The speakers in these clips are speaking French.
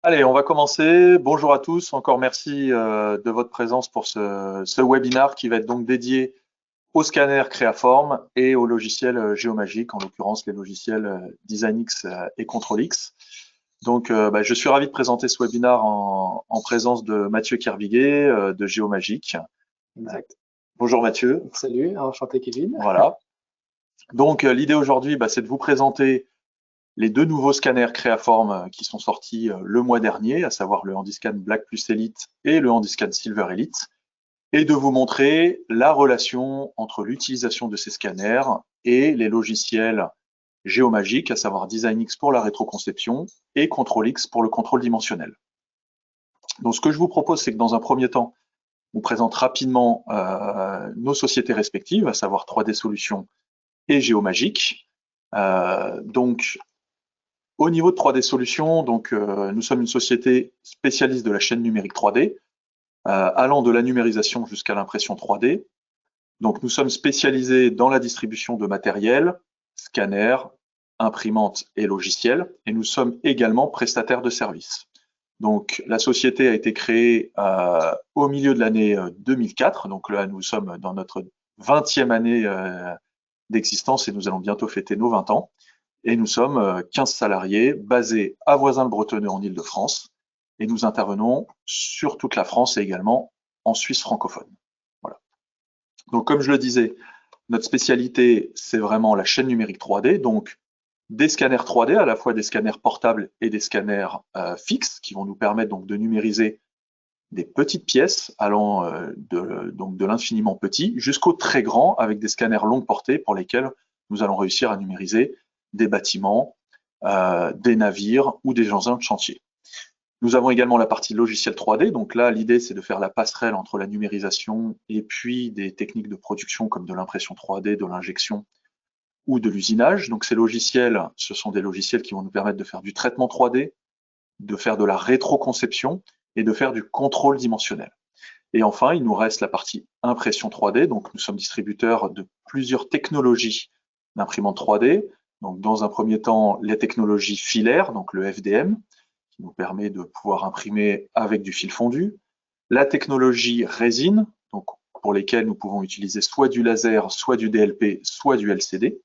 Allez, on va commencer. Bonjour à tous. Encore merci de votre présence pour ce webinaire qui va être donc dédié au scanner Créaform et au logiciel Géomagique, en l'occurrence les logiciels DesignX et ControlX. Donc, je suis ravi de présenter ce webinaire en présence de Mathieu Kerviguet de Géomagique. Exact. Bonjour Mathieu. Salut, enchanté Kevin. Voilà. Donc, l'idée aujourd'hui, c'est de vous présenter les deux nouveaux scanners Créaform qui sont sortis le mois dernier, à savoir le Handiscan Black Plus Elite et le Handiscan Silver Elite, et de vous montrer la relation entre l'utilisation de ces scanners et les logiciels géomagiques, à savoir DesignX pour la rétroconception et ControlX pour le contrôle dimensionnel. Donc ce que je vous propose, c'est que dans un premier temps, on vous présente rapidement nos sociétés respectives, à savoir 3D Solutions et Géomagique. Donc, au niveau de 3D Solutions, nous sommes une société spécialiste de la chaîne numérique 3D, allant de la numérisation jusqu'à l'impression 3D. Donc nous sommes spécialisés dans la distribution de matériel, scanners, imprimantes et logiciels, et nous sommes également prestataires de services. Donc la société a été créée au milieu de l'année 2004, donc là nous sommes dans notre 20e année d'existence et nous allons bientôt fêter nos 20 ans. Et nous sommes 15 salariés basés à Voisins-le-Bretonneux en Île-de-France et nous intervenons sur toute la France et également en Suisse francophone. Voilà. Donc comme je le disais, notre spécialité, c'est vraiment la chaîne numérique 3D, donc des scanners 3D, à la fois des scanners portables et des scanners fixes qui vont nous permettre donc de numériser des petites pièces allant de l'infiniment petit jusqu'au très grand avec des scanners longue portée pour lesquels nous allons réussir à numériser des bâtiments, des navires ou des engins de chantier. Nous avons également la partie logiciel 3D. Donc là, l'idée, c'est de faire la passerelle entre la numérisation et puis des techniques de production comme de l'impression 3D, de l'injection ou de l'usinage. Donc ces logiciels, ce sont des logiciels qui vont nous permettre de faire du traitement 3D, de faire de la rétroconception et de faire du contrôle dimensionnel. Et enfin, il nous reste la partie impression 3D. Donc nous sommes distributeurs de plusieurs technologies d'imprimante 3D. Donc, dans un premier temps, les technologies filaires, donc le FDM, qui nous permet de pouvoir imprimer avec du fil fondu. La technologie résine, donc pour lesquelles nous pouvons utiliser soit du laser, soit du DLP, soit du LCD.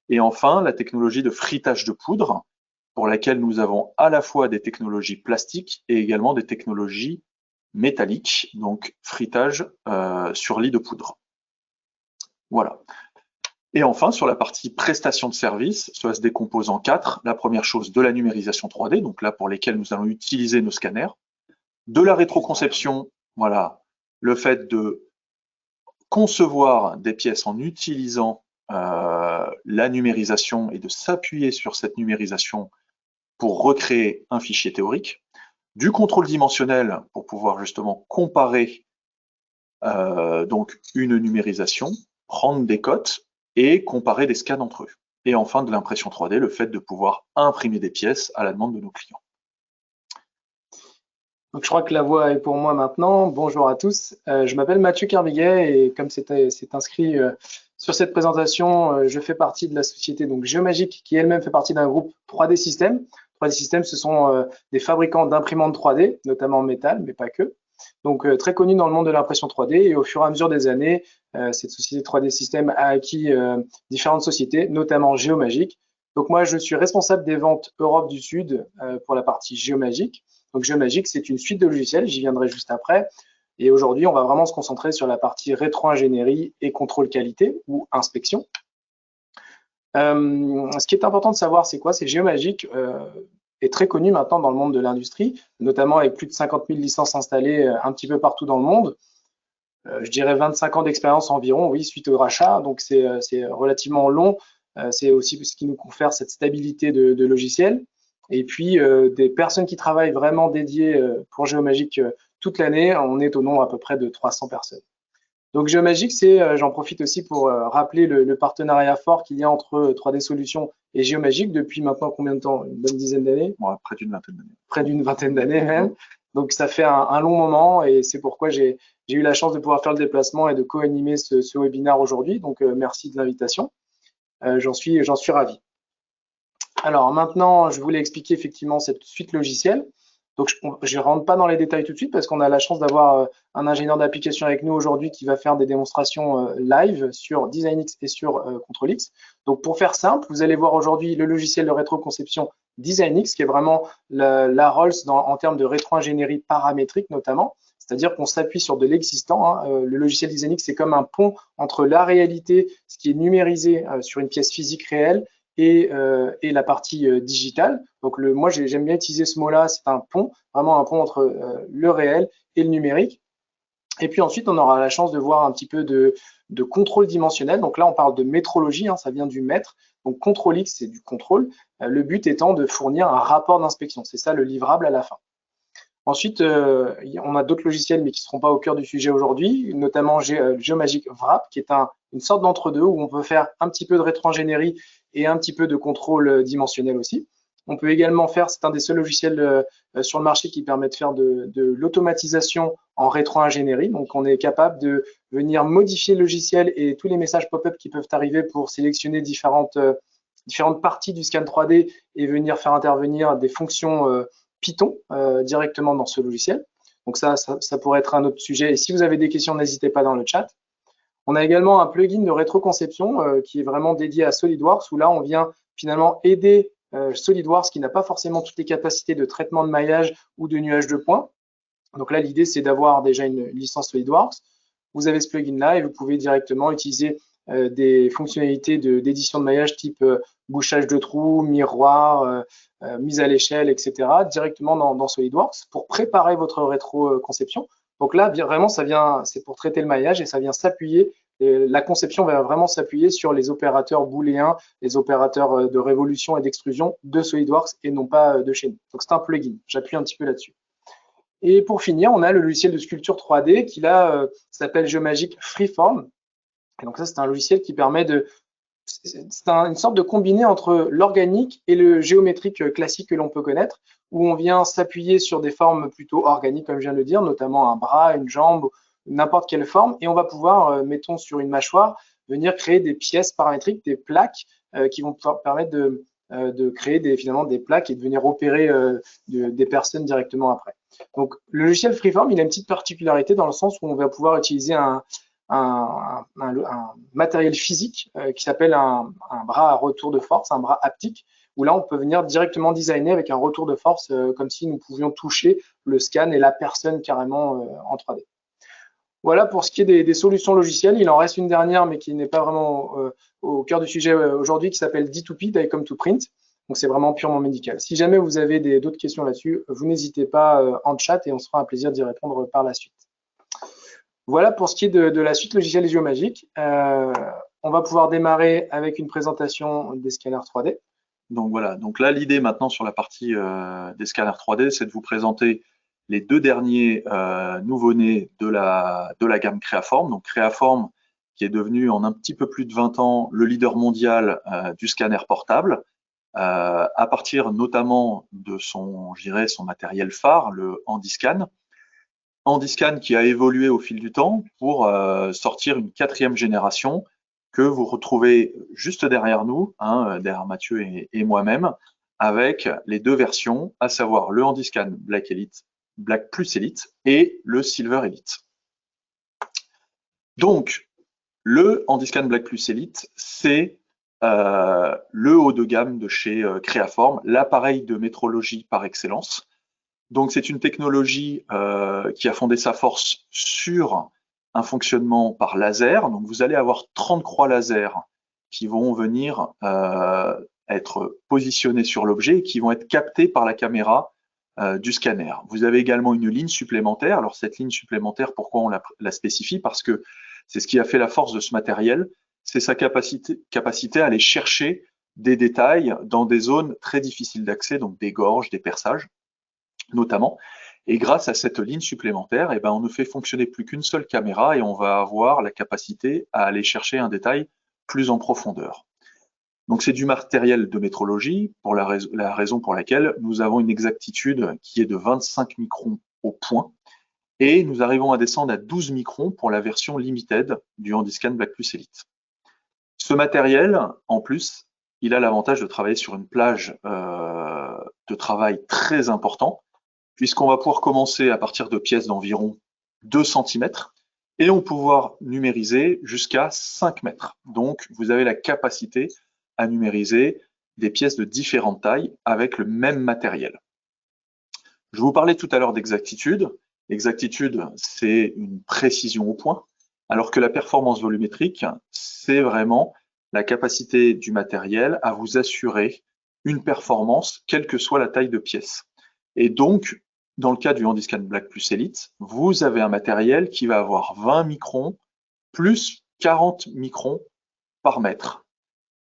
Et enfin, la technologie de fritage de poudre, pour laquelle nous avons à la fois des technologies plastiques et également des technologies métalliques, donc fritage sur lit de poudre. Voilà. Et enfin, sur la partie prestation de service, cela se décompose en 4. La première chose, de la numérisation 3D, donc là pour lesquels nous allons utiliser nos scanners. De la rétroconception, voilà, le fait de concevoir des pièces en utilisant la numérisation et de s'appuyer sur cette numérisation pour recréer un fichier théorique. Du contrôle dimensionnel pour pouvoir justement comparer donc une numérisation, prendre des cotes et comparer des scans entre eux. Et enfin, de l'impression 3D, le fait de pouvoir imprimer des pièces à la demande de nos clients. Donc je crois que la voix est pour moi maintenant. Bonjour à tous. Je m'appelle Mathieu Kerviguet et comme c'est inscrit sur cette présentation, je fais partie de la société donc Géomagique qui elle-même fait partie d'un groupe 3D Systems. 3D Systems, ce sont des fabricants d'imprimantes 3D, notamment en métal, mais pas que. Donc très connu dans le monde de l'impression 3D et au fur et à mesure des années, cette société 3D Systems a acquis différentes sociétés, notamment Géomagique. Donc moi, je suis responsable des ventes Europe du Sud pour la partie Géomagique. Donc Géomagique, c'est une suite de logiciels, j'y viendrai juste après. Et aujourd'hui, on va vraiment se concentrer sur la partie rétro-ingénierie et contrôle qualité ou inspection. Ce qui est important de savoir, c'est quoi? C'est Géomagique est très connu maintenant dans le monde de l'industrie, notamment avec plus de 50 000 licences installées un petit peu partout dans le monde. Je dirais 25 ans d'expérience environ, oui, suite au rachat, donc c'est relativement long. C'est aussi ce qui nous confère cette stabilité de logiciel. Et puis des personnes qui travaillent vraiment dédiées pour Géomagique toute l'année, on est au nombre à peu près de 300 personnes. Donc Géomagique, j'en profite aussi pour rappeler le partenariat fort qu'il y a entre 3D Solutions et Géomagique depuis maintenant combien de temps? Une bonne dizaine d'années? Ouais, près d'une vingtaine d'années. Près d'une vingtaine d'années même. Donc ça fait un long moment et c'est pourquoi j'ai eu la chance de pouvoir faire le déplacement et de co-animer ce webinaire aujourd'hui. Donc merci de l'invitation. J'en suis ravi. Alors maintenant, je voulais expliquer effectivement cette suite logicielle. Donc, je ne rentre pas dans les détails tout de suite parce qu'on a la chance d'avoir un ingénieur d'application avec nous aujourd'hui qui va faire des démonstrations live sur DesignX et sur CtrlX. Donc, pour faire simple, vous allez voir aujourd'hui le logiciel de rétroconception DesignX, qui est vraiment la Rolls en termes de rétro-ingénierie paramétrique notamment. C'est-à-dire qu'on s'appuie sur de l'existant. Hein. Le logiciel DesignX, c'est comme un pont entre la réalité, ce qui est numérisé sur une pièce physique réelle, et la partie digitale. Donc moi j'aime bien utiliser ce mot-là, c'est un pont, vraiment un pont entre le réel et le numérique. Et puis ensuite on aura la chance de voir un petit peu de contrôle dimensionnel. Donc là on parle de métrologie, hein, ça vient du mètre. Donc contrôle X c'est du contrôle. Le but étant de fournir un rapport d'inspection. C'est ça le livrable à la fin. Ensuite, on a d'autres logiciels, mais qui ne seront pas au cœur du sujet aujourd'hui, notamment Geomagic Wrap, qui est une sorte d'entre-deux où on peut faire un petit peu de rétro-ingénierie et un petit peu de contrôle dimensionnel aussi. On peut également faire, c'est un des seuls logiciels sur le marché qui permet de faire de l'automatisation en rétro-ingénierie. Donc, on est capable de venir modifier le logiciel et tous les messages pop-up qui peuvent arriver pour sélectionner différentes parties du scan 3D et venir faire intervenir des fonctions Python directement dans ce logiciel. Donc ça pourrait être un autre sujet. Et si vous avez des questions, n'hésitez pas dans le chat. On a également un plugin de rétroconception qui est vraiment dédié à SolidWorks, où là, on vient finalement aider SolidWorks qui n'a pas forcément toutes les capacités de traitement de maillage ou de nuage de points. Donc là, l'idée, c'est d'avoir déjà une licence SolidWorks. Vous avez ce plugin-là et vous pouvez directement utiliser des fonctionnalités d'édition de maillage type bouchage de trous, miroir, mise à l'échelle, etc. directement dans SolidWorks pour préparer votre rétro-conception. Donc là, vraiment, c'est pour traiter le maillage et ça vient s'appuyer. La conception va vraiment s'appuyer sur les opérateurs booléens, les opérateurs de révolution et d'extrusion de SolidWorks et non pas de chez nous. Donc c'est un plugin. J'appuie un petit peu là-dessus. Et pour finir, on a le logiciel de sculpture 3D qui là s'appelle Geomagic Freeform. Et donc ça, c'est un logiciel qui permet c'est une sorte de combiné entre l'organique et le géométrique classique que l'on peut connaître, où on vient s'appuyer sur des formes plutôt organiques, comme je viens de le dire, notamment un bras, une jambe, n'importe quelle forme, et on va pouvoir, mettons sur une mâchoire, venir créer des pièces paramétriques, des plaques qui vont permettre de créer finalement des plaques et de venir opérer des personnes directement après. Donc le logiciel Freeform, il a une petite particularité dans le sens où on va pouvoir utiliser un matériel physique qui s'appelle un bras à retour de force, un bras haptique, où là on peut venir directement designer avec un retour de force comme si nous pouvions toucher le scan et la personne carrément en 3D. Voilà pour ce qui est des solutions logicielles. Il en reste une dernière, mais qui n'est pas vraiment au cœur du sujet aujourd'hui, qui s'appelle D2P, Die Come to Print. Donc c'est vraiment purement médical. Si jamais vous avez d'autres questions là-dessus, vous n'hésitez pas en chat et on se fera un plaisir d'y répondre par la suite. Voilà pour ce qui est de la suite logicielle Geomagic. On va pouvoir démarrer avec une présentation des scanners 3D. Donc voilà, donc là l'idée maintenant sur la partie des scanners 3D, c'est de vous présenter les deux derniers nouveau-nés de la gamme Creaform. Donc Creaform qui est devenu en un petit peu plus de 20 ans le leader mondial du scanner portable, à partir notamment de son matériel phare, le HandyScan. HandyScan qui a évolué au fil du temps pour sortir une 4e génération que vous retrouvez juste derrière nous, hein, derrière Mathieu et moi-même, avec les deux versions, à savoir le HandyScan Black Plus Elite et le Silver Elite. Donc, le HandyScan Black Plus Elite, c'est le haut de gamme de chez Creaform, l'appareil de métrologie par excellence. Donc, c'est une technologie qui a fondé sa force sur un fonctionnement par laser. Donc, vous allez avoir 30 croix laser qui vont venir être positionnées sur l'objet et qui vont être captées par la caméra du scanner. Vous avez également une ligne supplémentaire. Alors, cette ligne supplémentaire, pourquoi on la spécifie? Parce que c'est ce qui a fait la force de ce matériel, c'est sa capacité à aller chercher des détails dans des zones très difficiles d'accès, donc des gorges, des perçages notamment. Et grâce à cette ligne supplémentaire, eh ben, on ne fait fonctionner plus qu'une seule caméra et on va avoir la capacité à aller chercher un détail plus en profondeur. Donc c'est du matériel de métrologie, pour la raison pour laquelle nous avons une exactitude qui est de 25 microns au point, et nous arrivons à descendre à 12 microns pour la version limited du HandyScan Black Plus Elite. Ce matériel, en plus, il a l'avantage de travailler sur une plage de travail très important, puisqu'on va pouvoir commencer à partir de pièces d'environ 2 cm et on va pouvoir numériser jusqu'à 5 mètres. Donc, vous avez la capacité à numériser des pièces de différentes tailles avec le même matériel. Je vous parlais tout à l'heure d'exactitude. L'exactitude, c'est une précision au point, alors que la performance volumétrique, c'est vraiment la capacité du matériel à vous assurer une performance, quelle que soit la taille de pièce. Et donc, dans le cas du Handiscan Black Plus Elite, vous avez un matériel qui va avoir 20 microns plus 40 microns par mètre.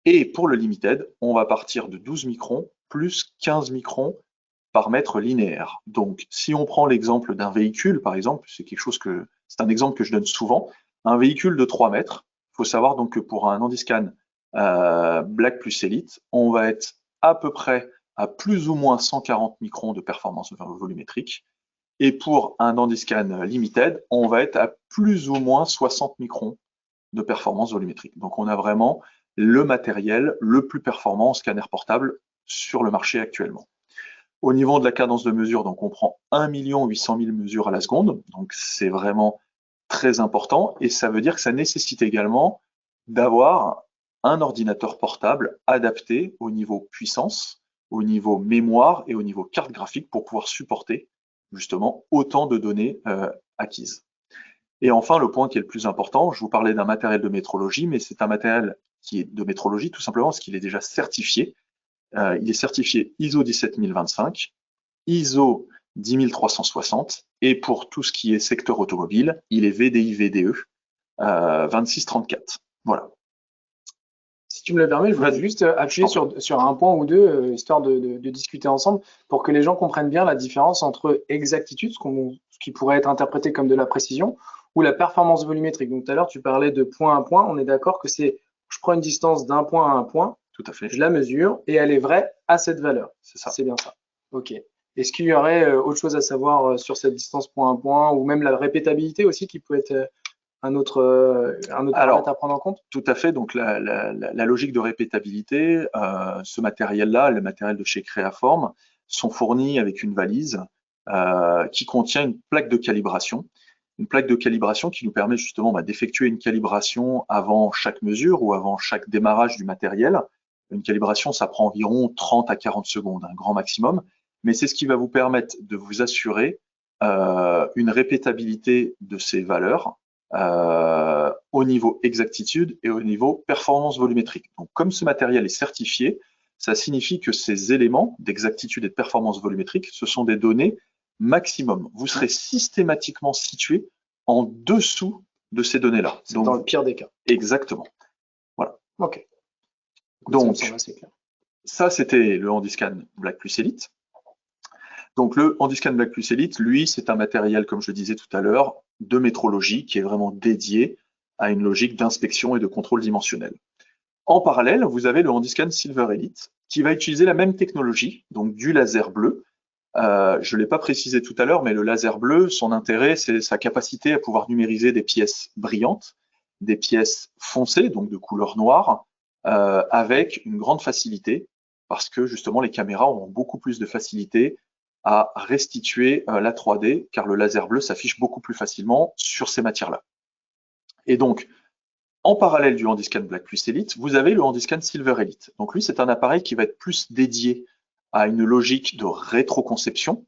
Et pour le Limited, on va partir de 12 microns plus 15 microns par mètre linéaire. Donc, si on prend l'exemple d'un véhicule, par exemple, c'est un exemple que je donne souvent, un véhicule de 3 mètres, il faut savoir donc que pour un Handiscan Black Plus Elite, on va être à peu près à plus ou moins 140 microns de performance volumétrique. Et pour un Handiscan Limited, on va être à plus ou moins 60 microns de performance volumétrique. Donc, on a vraiment le matériel le plus performant en scanner portable sur le marché actuellement. Au niveau de la cadence de mesure, donc on prend 1 800 000 mesures à la seconde, donc c'est vraiment très important, et ça veut dire que ça nécessite également d'avoir un ordinateur portable adapté au niveau puissance, au niveau mémoire et au niveau carte graphique pour pouvoir supporter justement autant de données acquises. Et enfin, le point qui est le plus important, je vous parlais d'un matériel de métrologie, mais c'est un matériel qui est de métrologie tout simplement parce qu'il est déjà certifié. Il est certifié ISO 17025, ISO 10360 et pour tout ce qui est secteur automobile, il est VDI VDE 2634. Voilà. Si tu me le permets, je voudrais juste appuyer sur un point ou deux, histoire de discuter ensemble, pour que les gens comprennent bien la différence entre exactitude, ce qui pourrait être interprété comme de la précision, ou la performance volumétrique. Donc tout à l'heure, tu parlais de point à point. On est d'accord que je prends une distance d'un point à un point, tout à fait. Je la mesure et elle est vraie à cette valeur. C'est ça. C'est bien ça. OK. Est-ce qu'il y aurait autre chose à savoir sur cette distance point à point, ou même la répétabilité aussi qui peut être un autre paramètre à prendre en compte? Tout à fait. Donc la logique de répétabilité, ce matériel-là, le matériel de chez Créaform, sont fournis avec une valise qui contient une plaque de calibration. Une plaque de calibration qui nous permet justement d'effectuer une calibration avant chaque mesure ou avant chaque démarrage du matériel. Une calibration, ça prend environ 30 à 40 secondes, un grand maximum, mais c'est ce qui va vous permettre de vous assurer une répétabilité de ces valeurs au niveau exactitude et au niveau performance volumétrique. Donc, comme ce matériel est certifié, ça signifie que ces éléments d'exactitude et de performance volumétrique, ce sont des données maximum. Vous serez systématiquement situé en dessous de ces données-là. Donc, dans le pire des cas. Exactement. Voilà. OK. Donc, ça, c'était le Handiscan Black Plus Elite. Donc, le Handiscan Black Plus Elite, lui, c'est un matériel, comme je le disais tout à l'heure, de métrologie qui est vraiment dédié à une logique d'inspection et de contrôle dimensionnel. En parallèle, vous avez le Handiscan Silver Elite qui va utiliser la même technologie, donc du laser bleu. Je ne l'ai pas précisé tout à l'heure, mais le laser bleu, son intérêt, c'est sa capacité à pouvoir numériser des pièces brillantes, des pièces foncées, donc de couleur noire, avec une grande facilité, parce que justement les caméras auront beaucoup plus de facilité à restituer la 3D, car le laser bleu s'affiche beaucoup plus facilement sur ces matières-là. Et donc, en parallèle du Handiscan Black Plus Elite, vous avez le Handiscan Silver Elite. Donc lui, c'est un appareil qui va être plus dédié à une logique de rétroconception,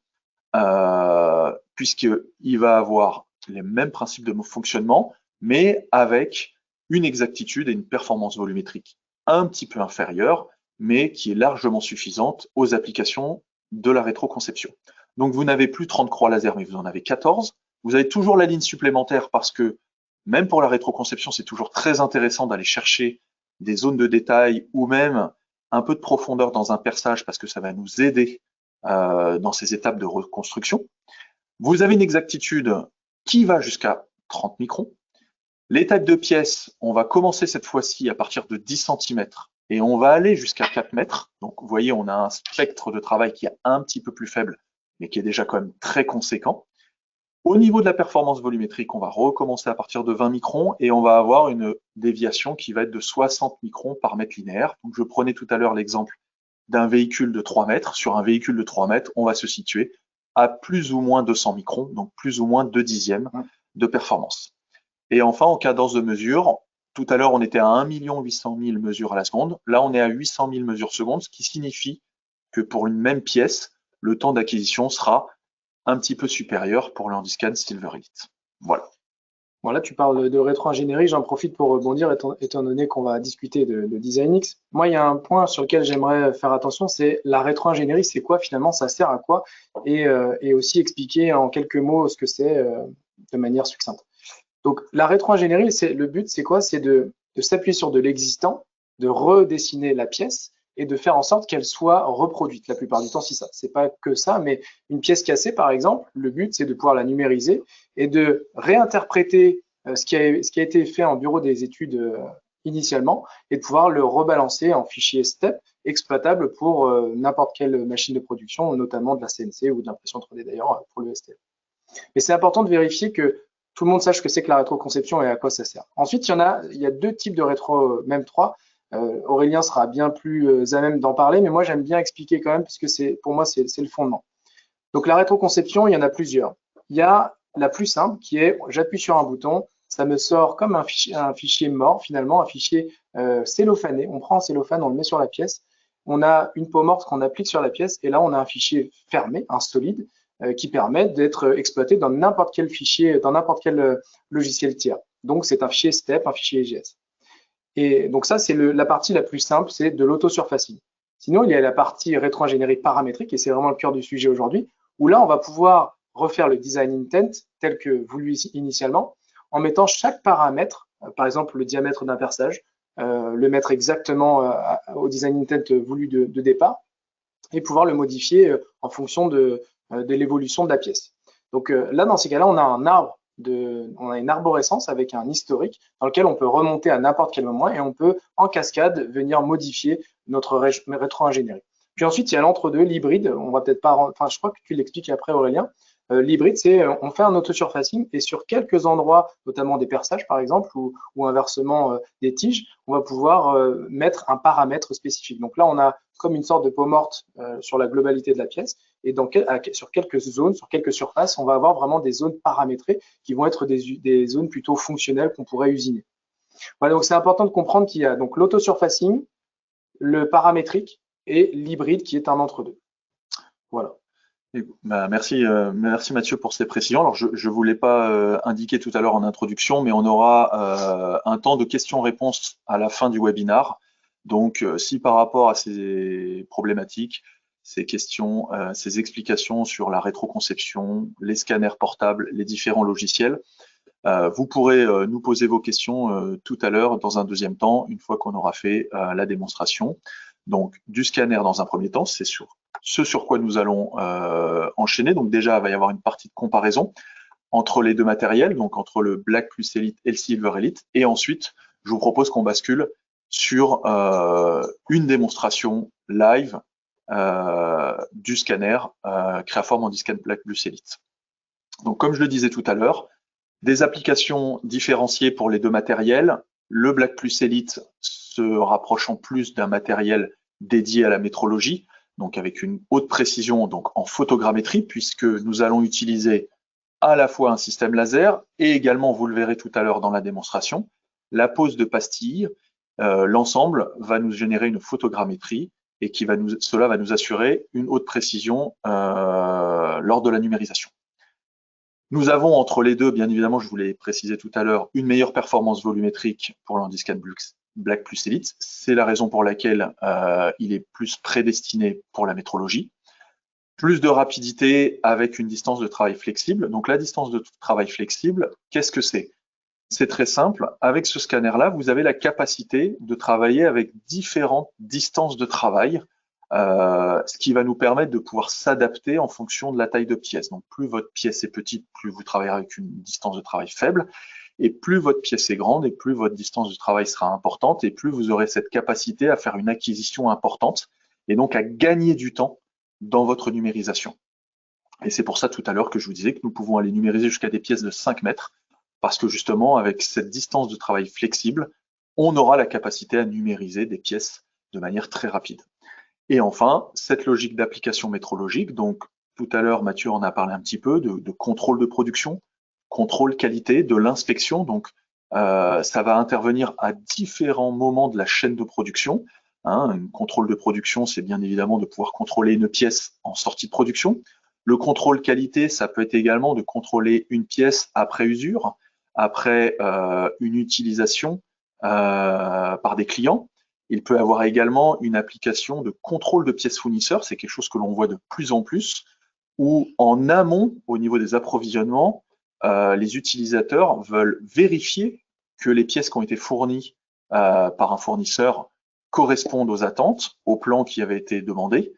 puisqu'il va avoir les mêmes principes de fonctionnement, mais avec une exactitude et une performance volumétrique un petit peu inférieure, mais qui est largement suffisante aux applications de la rétroconception. Donc vous n'avez plus 30 croix laser, mais vous en avez 14. Vous avez toujours la ligne supplémentaire parce que même pour la rétroconception, c'est toujours très intéressant d'aller chercher des zones de détail ou même un peu de profondeur dans un perçage parce que ça va nous aider dans ces étapes de reconstruction. Vous avez une exactitude qui va jusqu'à 30 microns. Les tailles de pièces, on va commencer cette fois-ci à partir de 10 cm et on va aller jusqu'à 4 mètres. Donc vous voyez, on a un spectre de travail qui est un petit peu plus faible, mais qui est déjà quand même très conséquent. Au niveau de la performance volumétrique, on va recommencer à partir de 20 microns et on va avoir une déviation qui va être de 60 microns par mètre linéaire. Donc je prenais tout à l'heure l'exemple d'un véhicule de 3 mètres. Sur un véhicule de 3 mètres, on va se situer à plus ou moins 200 microns, donc plus ou moins 2/10 de performance. Et enfin, en cadence de mesure, tout à l'heure, on était à 1 800 000 mesures à la seconde. Là, on est à 800 000 mesures secondes, ce qui signifie que pour une même pièce, le temps d'acquisition sera un petit peu supérieur pour le Handiscan Silver Elite. Voilà. Bon, là, tu parles de rétro-ingénierie, j'en profite pour rebondir, étant donné qu'on va discuter de DesignX. Moi, il y a un point sur lequel j'aimerais faire attention, c'est la rétro-ingénierie, c'est quoi finalement, ça sert à quoi, et aussi expliquer en quelques mots ce que c'est de manière succincte. Donc, la rétro-ingénierie, le but, c'est quoi? C'est de s'appuyer sur de l'existant, de redessiner la pièce et de faire en sorte qu'elle soit reproduite. La plupart du temps, c'est pas que ça, mais une pièce cassée, par exemple, le but, c'est de pouvoir la numériser et de réinterpréter ce qui a été fait en bureau des études initialement et de pouvoir le rebalancer en fichier STEP exploitable pour n'importe quelle machine de production, notamment de la CNC ou de l'impression 3D d'ailleurs pour le STL. Mais c'est important de vérifier que tout le monde sache ce que c'est que la rétroconception et à quoi ça sert. Ensuite, il y a deux types de rétro, même trois. Aurélien sera bien plus à même d'en parler, mais moi j'aime bien expliquer quand même, puisque pour moi c'est le fondement. Donc la rétroconception, il y en a plusieurs. Il y a la plus simple qui est j'appuie sur un bouton, ça me sort comme un fichier mort finalement, un fichier cellophané. On prend un cellophane, on le met sur la pièce, on a une peau morte qu'on applique sur la pièce et là on a un fichier fermé, un solide, qui permet d'être exploité dans n'importe quel fichier, dans n'importe quel logiciel tiers. Donc c'est un fichier STEP, un fichier EGS. Et donc ça, c'est la partie la plus simple, c'est de l'auto-surfacing. Sinon, il y a la partie rétro-ingénierie paramétrique, et c'est vraiment le cœur du sujet aujourd'hui, où là, on va pouvoir refaire le design intent tel que voulu initialement, en mettant chaque paramètre, par exemple le diamètre d'un perçage, le mettre exactement au design intent voulu de départ, et pouvoir le modifier en fonction de l'évolution de la pièce. Donc là, dans ces cas-là, on a une arborescence avec un historique dans lequel on peut remonter à n'importe quel moment et on peut en cascade venir modifier notre rétro-ingénierie. Puis ensuite, il y a l'entre-deux, l'hybride. On va peut-être pas, enfin, je crois que tu l'expliques après, Aurélien. L'hybride, c'est on fait un auto-surfacing et sur quelques endroits, notamment des perçages par exemple, ou inversement des tiges, on va pouvoir mettre un paramètre spécifique. Donc là, on a comme une sorte de peau morte sur la globalité de la pièce. Et sur quelques zones, sur quelques surfaces, on va avoir vraiment des zones paramétrées qui vont être des zones plutôt fonctionnelles qu'on pourrait usiner. Voilà, donc c'est important de comprendre qu'il y a donc l'auto-surfacing, le paramétrique et l'hybride qui est un entre-deux. Voilà. Merci Mathieu pour ces précisions. Alors je ne voulais pas indiquer tout à l'heure en introduction, mais on aura un temps de questions-réponses à la fin du webinaire. Donc si par rapport à ces problématiques, ces questions, ces explications sur la rétroconception, les scanners portables, les différents logiciels, vous pourrez nous poser vos questions tout à l'heure dans un deuxième temps, une fois qu'on aura fait la démonstration. Donc du scanner dans un premier temps, c'est ce sur quoi nous allons enchaîner. Donc déjà, il va y avoir une partie de comparaison entre les deux matériels, donc entre le Black Plus Elite et le Silver Elite. Et ensuite, je vous propose qu'on bascule sur une démonstration live du scanner Creaform Handiscan Black Plus Elite. Donc comme je le disais tout à l'heure, des applications différenciées pour les deux matériels. Le Black Plus Elite se rapprochant plus d'un matériel dédié à la métrologie, donc avec une haute précision donc en photogrammétrie, puisque nous allons utiliser à la fois un système laser et également, vous le verrez tout à l'heure dans la démonstration, la pose de pastilles. L'ensemble va nous générer une photogrammétrie et cela va nous assurer une haute précision lors de la numérisation. Nous avons entre les deux, bien évidemment, je vous l'ai précisé tout à l'heure, une meilleure performance volumétrique pour l'Handiscan Black Plus Elite. C'est la raison pour laquelle il est plus prédestiné pour la métrologie. Plus de rapidité avec une distance de travail flexible. Donc la distance de travail flexible, qu'est-ce que c'est? C'est très simple. Avec ce scanner-là, vous avez la capacité de travailler avec différentes distances de travail, ce qui va nous permettre de pouvoir s'adapter en fonction de la taille de pièce. Donc plus votre pièce est petite, plus vous travaillerez avec une distance de travail faible, et plus votre pièce est grande, et plus votre distance de travail sera importante, et plus vous aurez cette capacité à faire une acquisition importante, et donc à gagner du temps dans votre numérisation. Et c'est pour ça tout à l'heure que je vous disais que nous pouvons aller numériser jusqu'à des pièces de 5 mètres, parce que justement, avec cette distance de travail flexible, on aura la capacité à numériser des pièces de manière très rapide. Et enfin, cette logique d'application métrologique, donc tout à l'heure, Mathieu en a parlé un petit peu, de contrôle de production, contrôle qualité, de l'inspection. Donc, ça va intervenir à différents moments de la chaîne de production. Un contrôle de production, c'est bien évidemment de pouvoir contrôler une pièce en sortie de production. Le contrôle qualité, ça peut être également de contrôler une pièce après usure, après une utilisation par des clients. Il peut avoir également une application de contrôle de pièces fournisseurs, c'est quelque chose que l'on voit de plus en plus, où en amont, au niveau des approvisionnements, les utilisateurs veulent vérifier que les pièces qui ont été fournies par un fournisseur correspondent aux attentes, au plan qui avait été demandé.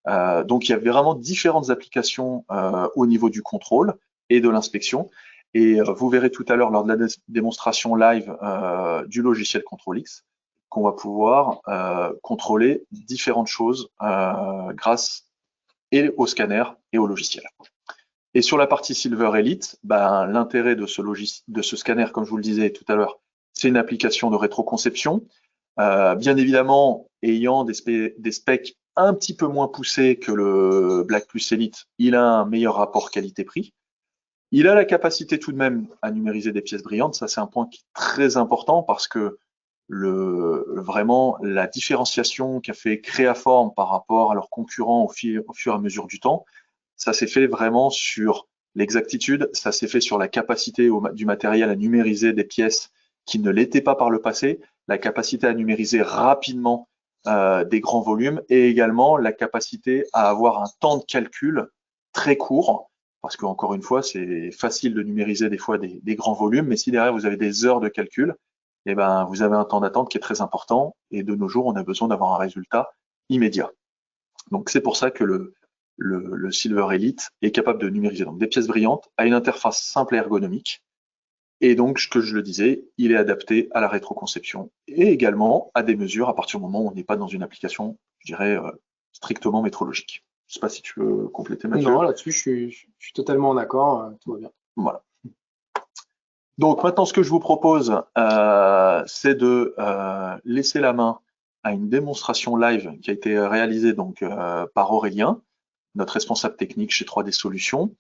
Donc il y avait vraiment différentes applications au niveau du contrôle et de l'inspection. Et vous verrez tout à l'heure lors de la démonstration live du logiciel ControlX qu'on va pouvoir contrôler différentes choses grâce et au scanner et au logiciel. Et sur la partie Silver Elite, l'intérêt de ce scanner, comme je vous le disais tout à l'heure, c'est une application de rétroconception. Bien évidemment, ayant des specs un petit peu moins poussés que le Black Plus Elite, il a un meilleur rapport qualité-prix. Il a la capacité tout de même à numériser des pièces brillantes. Ça, c'est un point qui est très important parce que vraiment la différenciation qu'a fait Creaform par rapport à leurs concurrents au fur et à mesure du temps, ça s'est fait vraiment sur l'exactitude, ça s'est fait sur la capacité du matériel à numériser des pièces qui ne l'étaient pas par le passé, la capacité à numériser rapidement des grands volumes et également la capacité à avoir un temps de calcul très court, parce qu'encore une fois, c'est facile de numériser des fois des grands volumes, mais si derrière vous avez des heures de calcul, eh ben, vous avez un temps d'attente qui est très important et de nos jours, on a besoin d'avoir un résultat immédiat. Donc c'est pour ça que le Silver Elite est capable de numériser donc des pièces brillantes à une interface simple et ergonomique. Et donc, que je le disais, il est adapté à la rétroconception et également à des mesures à partir du moment où on n'est pas dans une application, je dirais, strictement métrologique. Je ne sais pas si tu veux compléter, Mathieu. Non, là-dessus, je suis totalement d'accord, tout va bien. Voilà. Donc maintenant, ce que je vous propose, c'est de laisser la main à une démonstration live qui a été réalisée donc par Aurélien, notre responsable technique chez 3D Solutions.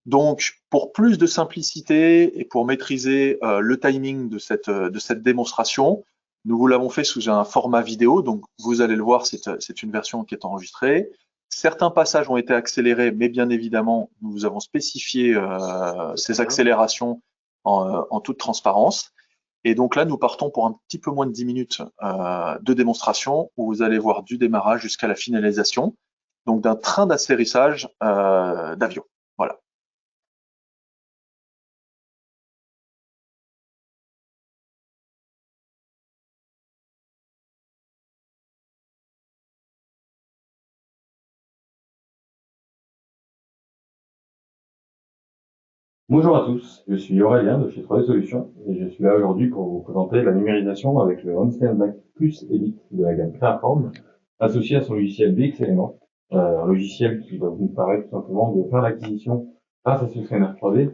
Donc, pour plus de simplicité et pour maîtriser le timing de cette démonstration, nous vous l'avons fait sous un format vidéo. Donc, vous allez le voir, c'est une version qui est enregistrée. Certains passages ont été accélérés, mais bien évidemment, nous avons spécifié ces accélérations en toute transparence. Et donc là, nous partons pour un petit peu moins de 10 minutes de démonstration où vous allez voir du démarrage jusqu'à la finalisation, donc d'un train d'atterrissage d'avion. Voilà. Bonjour à tous, je suis Aurélien de chez 3D Solutions et je suis là aujourd'hui pour vous présenter la numérisation avec le OnScan Black Plus Elite de la gamme Creaform associé à son logiciel VX Element, un logiciel qui va vous permettre tout simplement de faire l'acquisition grâce à ce scanner 3D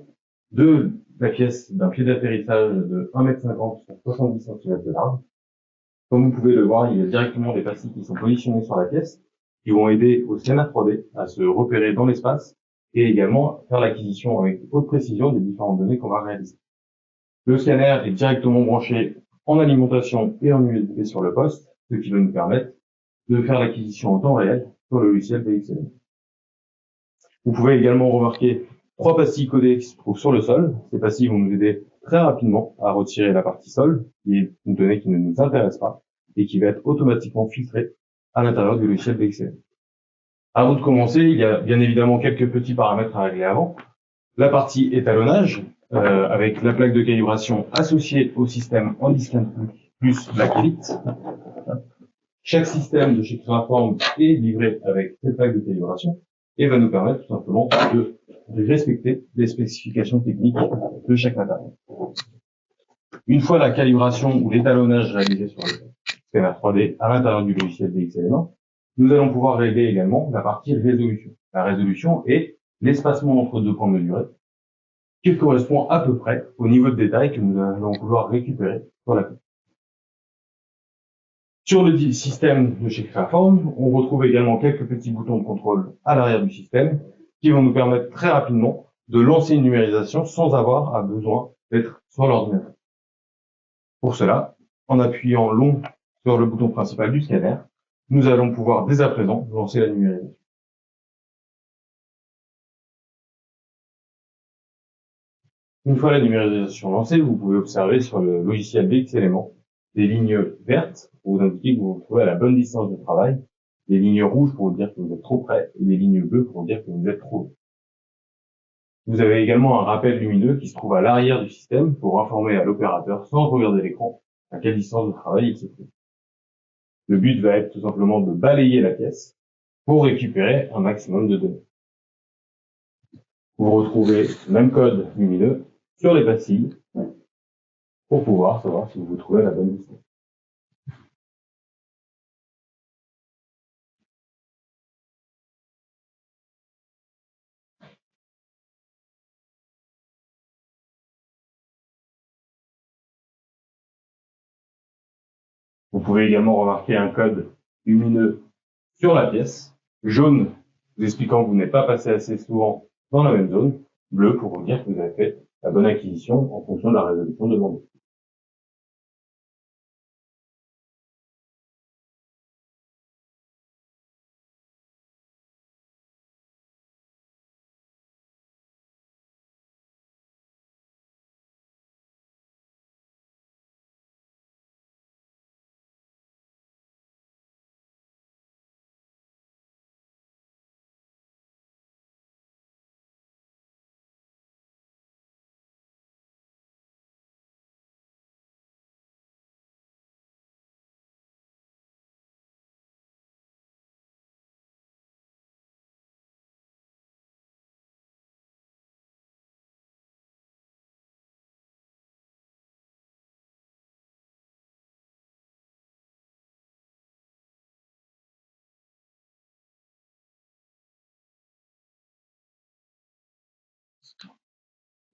de la pièce d'un pied d'atterrissage de 1,50 m sur 70 cm de large. Comme vous pouvez le voir, il y a directement des pastilles qui sont positionnées sur la pièce qui vont aider au scanner 3D à se repérer dans l'espace et également faire l'acquisition avec haute précision des différentes données qu'on va réaliser. Le scanner est directement branché en alimentation et en USB sur le poste, ce qui va nous permettre de faire l'acquisition en temps réel sur le logiciel VXLM. Vous pouvez également remarquer 3 pastilles codées qui se trouvent sur le sol. Ces pastilles vont nous aider très rapidement à retirer la partie sol, qui est une donnée qui ne nous intéresse pas et qui va être automatiquement filtrée à l'intérieur du logiciel VXLM. Avant de commencer, il y a bien évidemment quelques petits paramètres à régler avant. La partie étalonnage, avec la plaque de calibration associée au système OnScan plus Black Elite. Chaque système de chez Creaform est livré avec cette plaque de calibration et va nous permettre tout simplement de respecter les spécifications techniques de chaque matériel. Une fois la calibration ou l'étalonnage réalisé sur le scanner 3D à l'intérieur du logiciel VXLM, nous allons pouvoir régler également la partie résolution. La résolution est l'espacement entre deux points mesurés, qui correspond à peu près au niveau de détail que nous allons pouvoir récupérer sur la copie. Sur le système de chez Creaform, on retrouve également quelques petits boutons de contrôle à l'arrière du système qui vont nous permettre très rapidement de lancer une numérisation sans avoir besoin d'être sur l'ordinateur. Pour cela, en appuyant long sur le bouton principal du scanner, nous allons pouvoir dès à présent lancer la numérisation. Une fois la numérisation lancée, vous pouvez observer sur le logiciel BX Element des lignes vertes pour vous indiquer que vous vous trouvez à la bonne distance de travail, des lignes rouges pour vous dire que vous êtes trop près et des lignes bleues pour vous dire que vous êtes trop loin. Vous avez également un rappel lumineux qui se trouve à l'arrière du système pour informer à l'opérateur sans regarder l'écran à quelle distance de travail il se trouve. Le but va être tout simplement de balayer la pièce pour récupérer un maximum de données. Vous retrouvez le même code lumineux sur les pastilles pour pouvoir savoir si vous vous trouvez à la bonne distance. Vous pouvez également remarquer un code lumineux sur la pièce, jaune vous expliquant que vous n'êtes pas passé assez souvent dans la même zone, bleu pour vous dire que vous avez fait la bonne acquisition en fonction de la résolution demandée.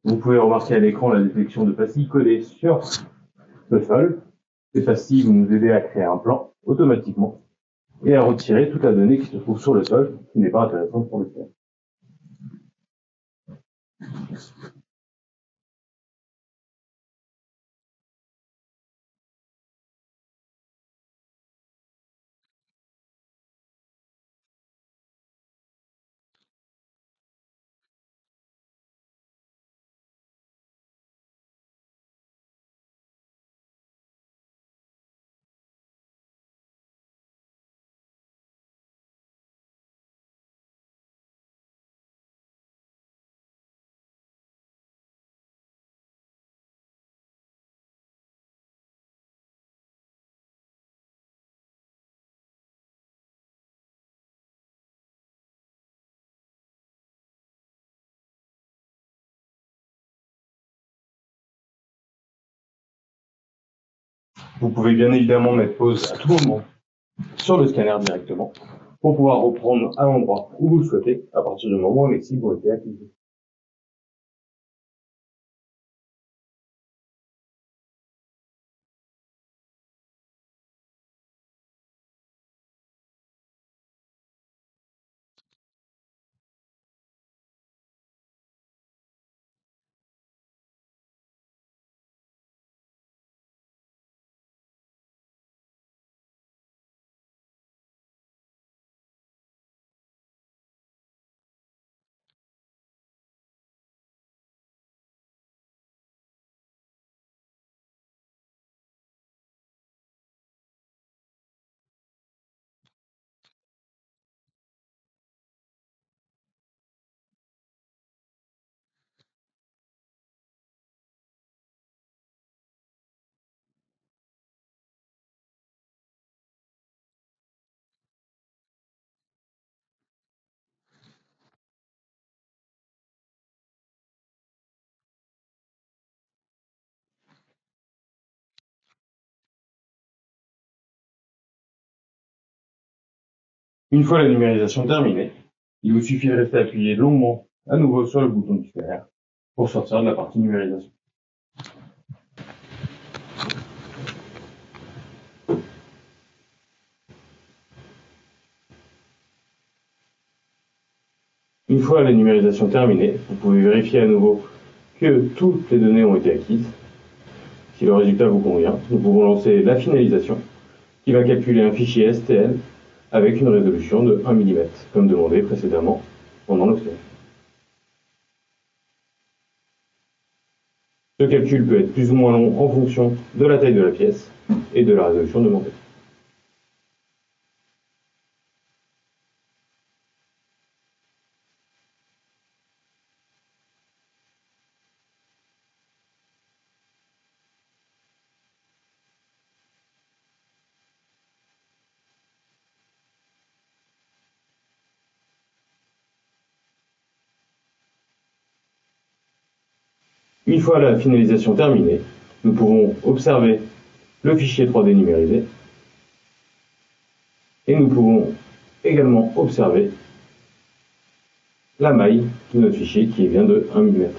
Vous pouvez remarquer à l'écran la détection de pastilles collées sur le sol. Ces pastilles vont nous aider à créer un plan automatiquement et à retirer toute la donnée qui se trouve sur le sol, qui n'est pas intéressante pour le faire. Vous pouvez bien évidemment mettre pause à tout moment sur le scanner directement pour pouvoir reprendre à l'endroit où vous le souhaitez à partir du moment où les cibles ont été activées. Une fois la numérisation terminée, il vous suffit de rester appuyé longuement à nouveau sur le bouton du scanner pour sortir de la partie numérisation. Une fois la numérisation terminée, vous pouvez vérifier à nouveau que toutes les données ont été acquises. Si le résultat vous convient, nous pouvons lancer la finalisation qui va calculer un fichier STL avec une résolution de 1 mm, comme demandé précédemment pendant le scanner. Ce calcul peut être plus ou moins long en fonction de la taille de la pièce et de la résolution demandée. Une fois la finalisation terminée, nous pouvons observer le fichier 3D numérisé et nous pouvons également observer la maille de notre fichier qui est bien de 1 mm.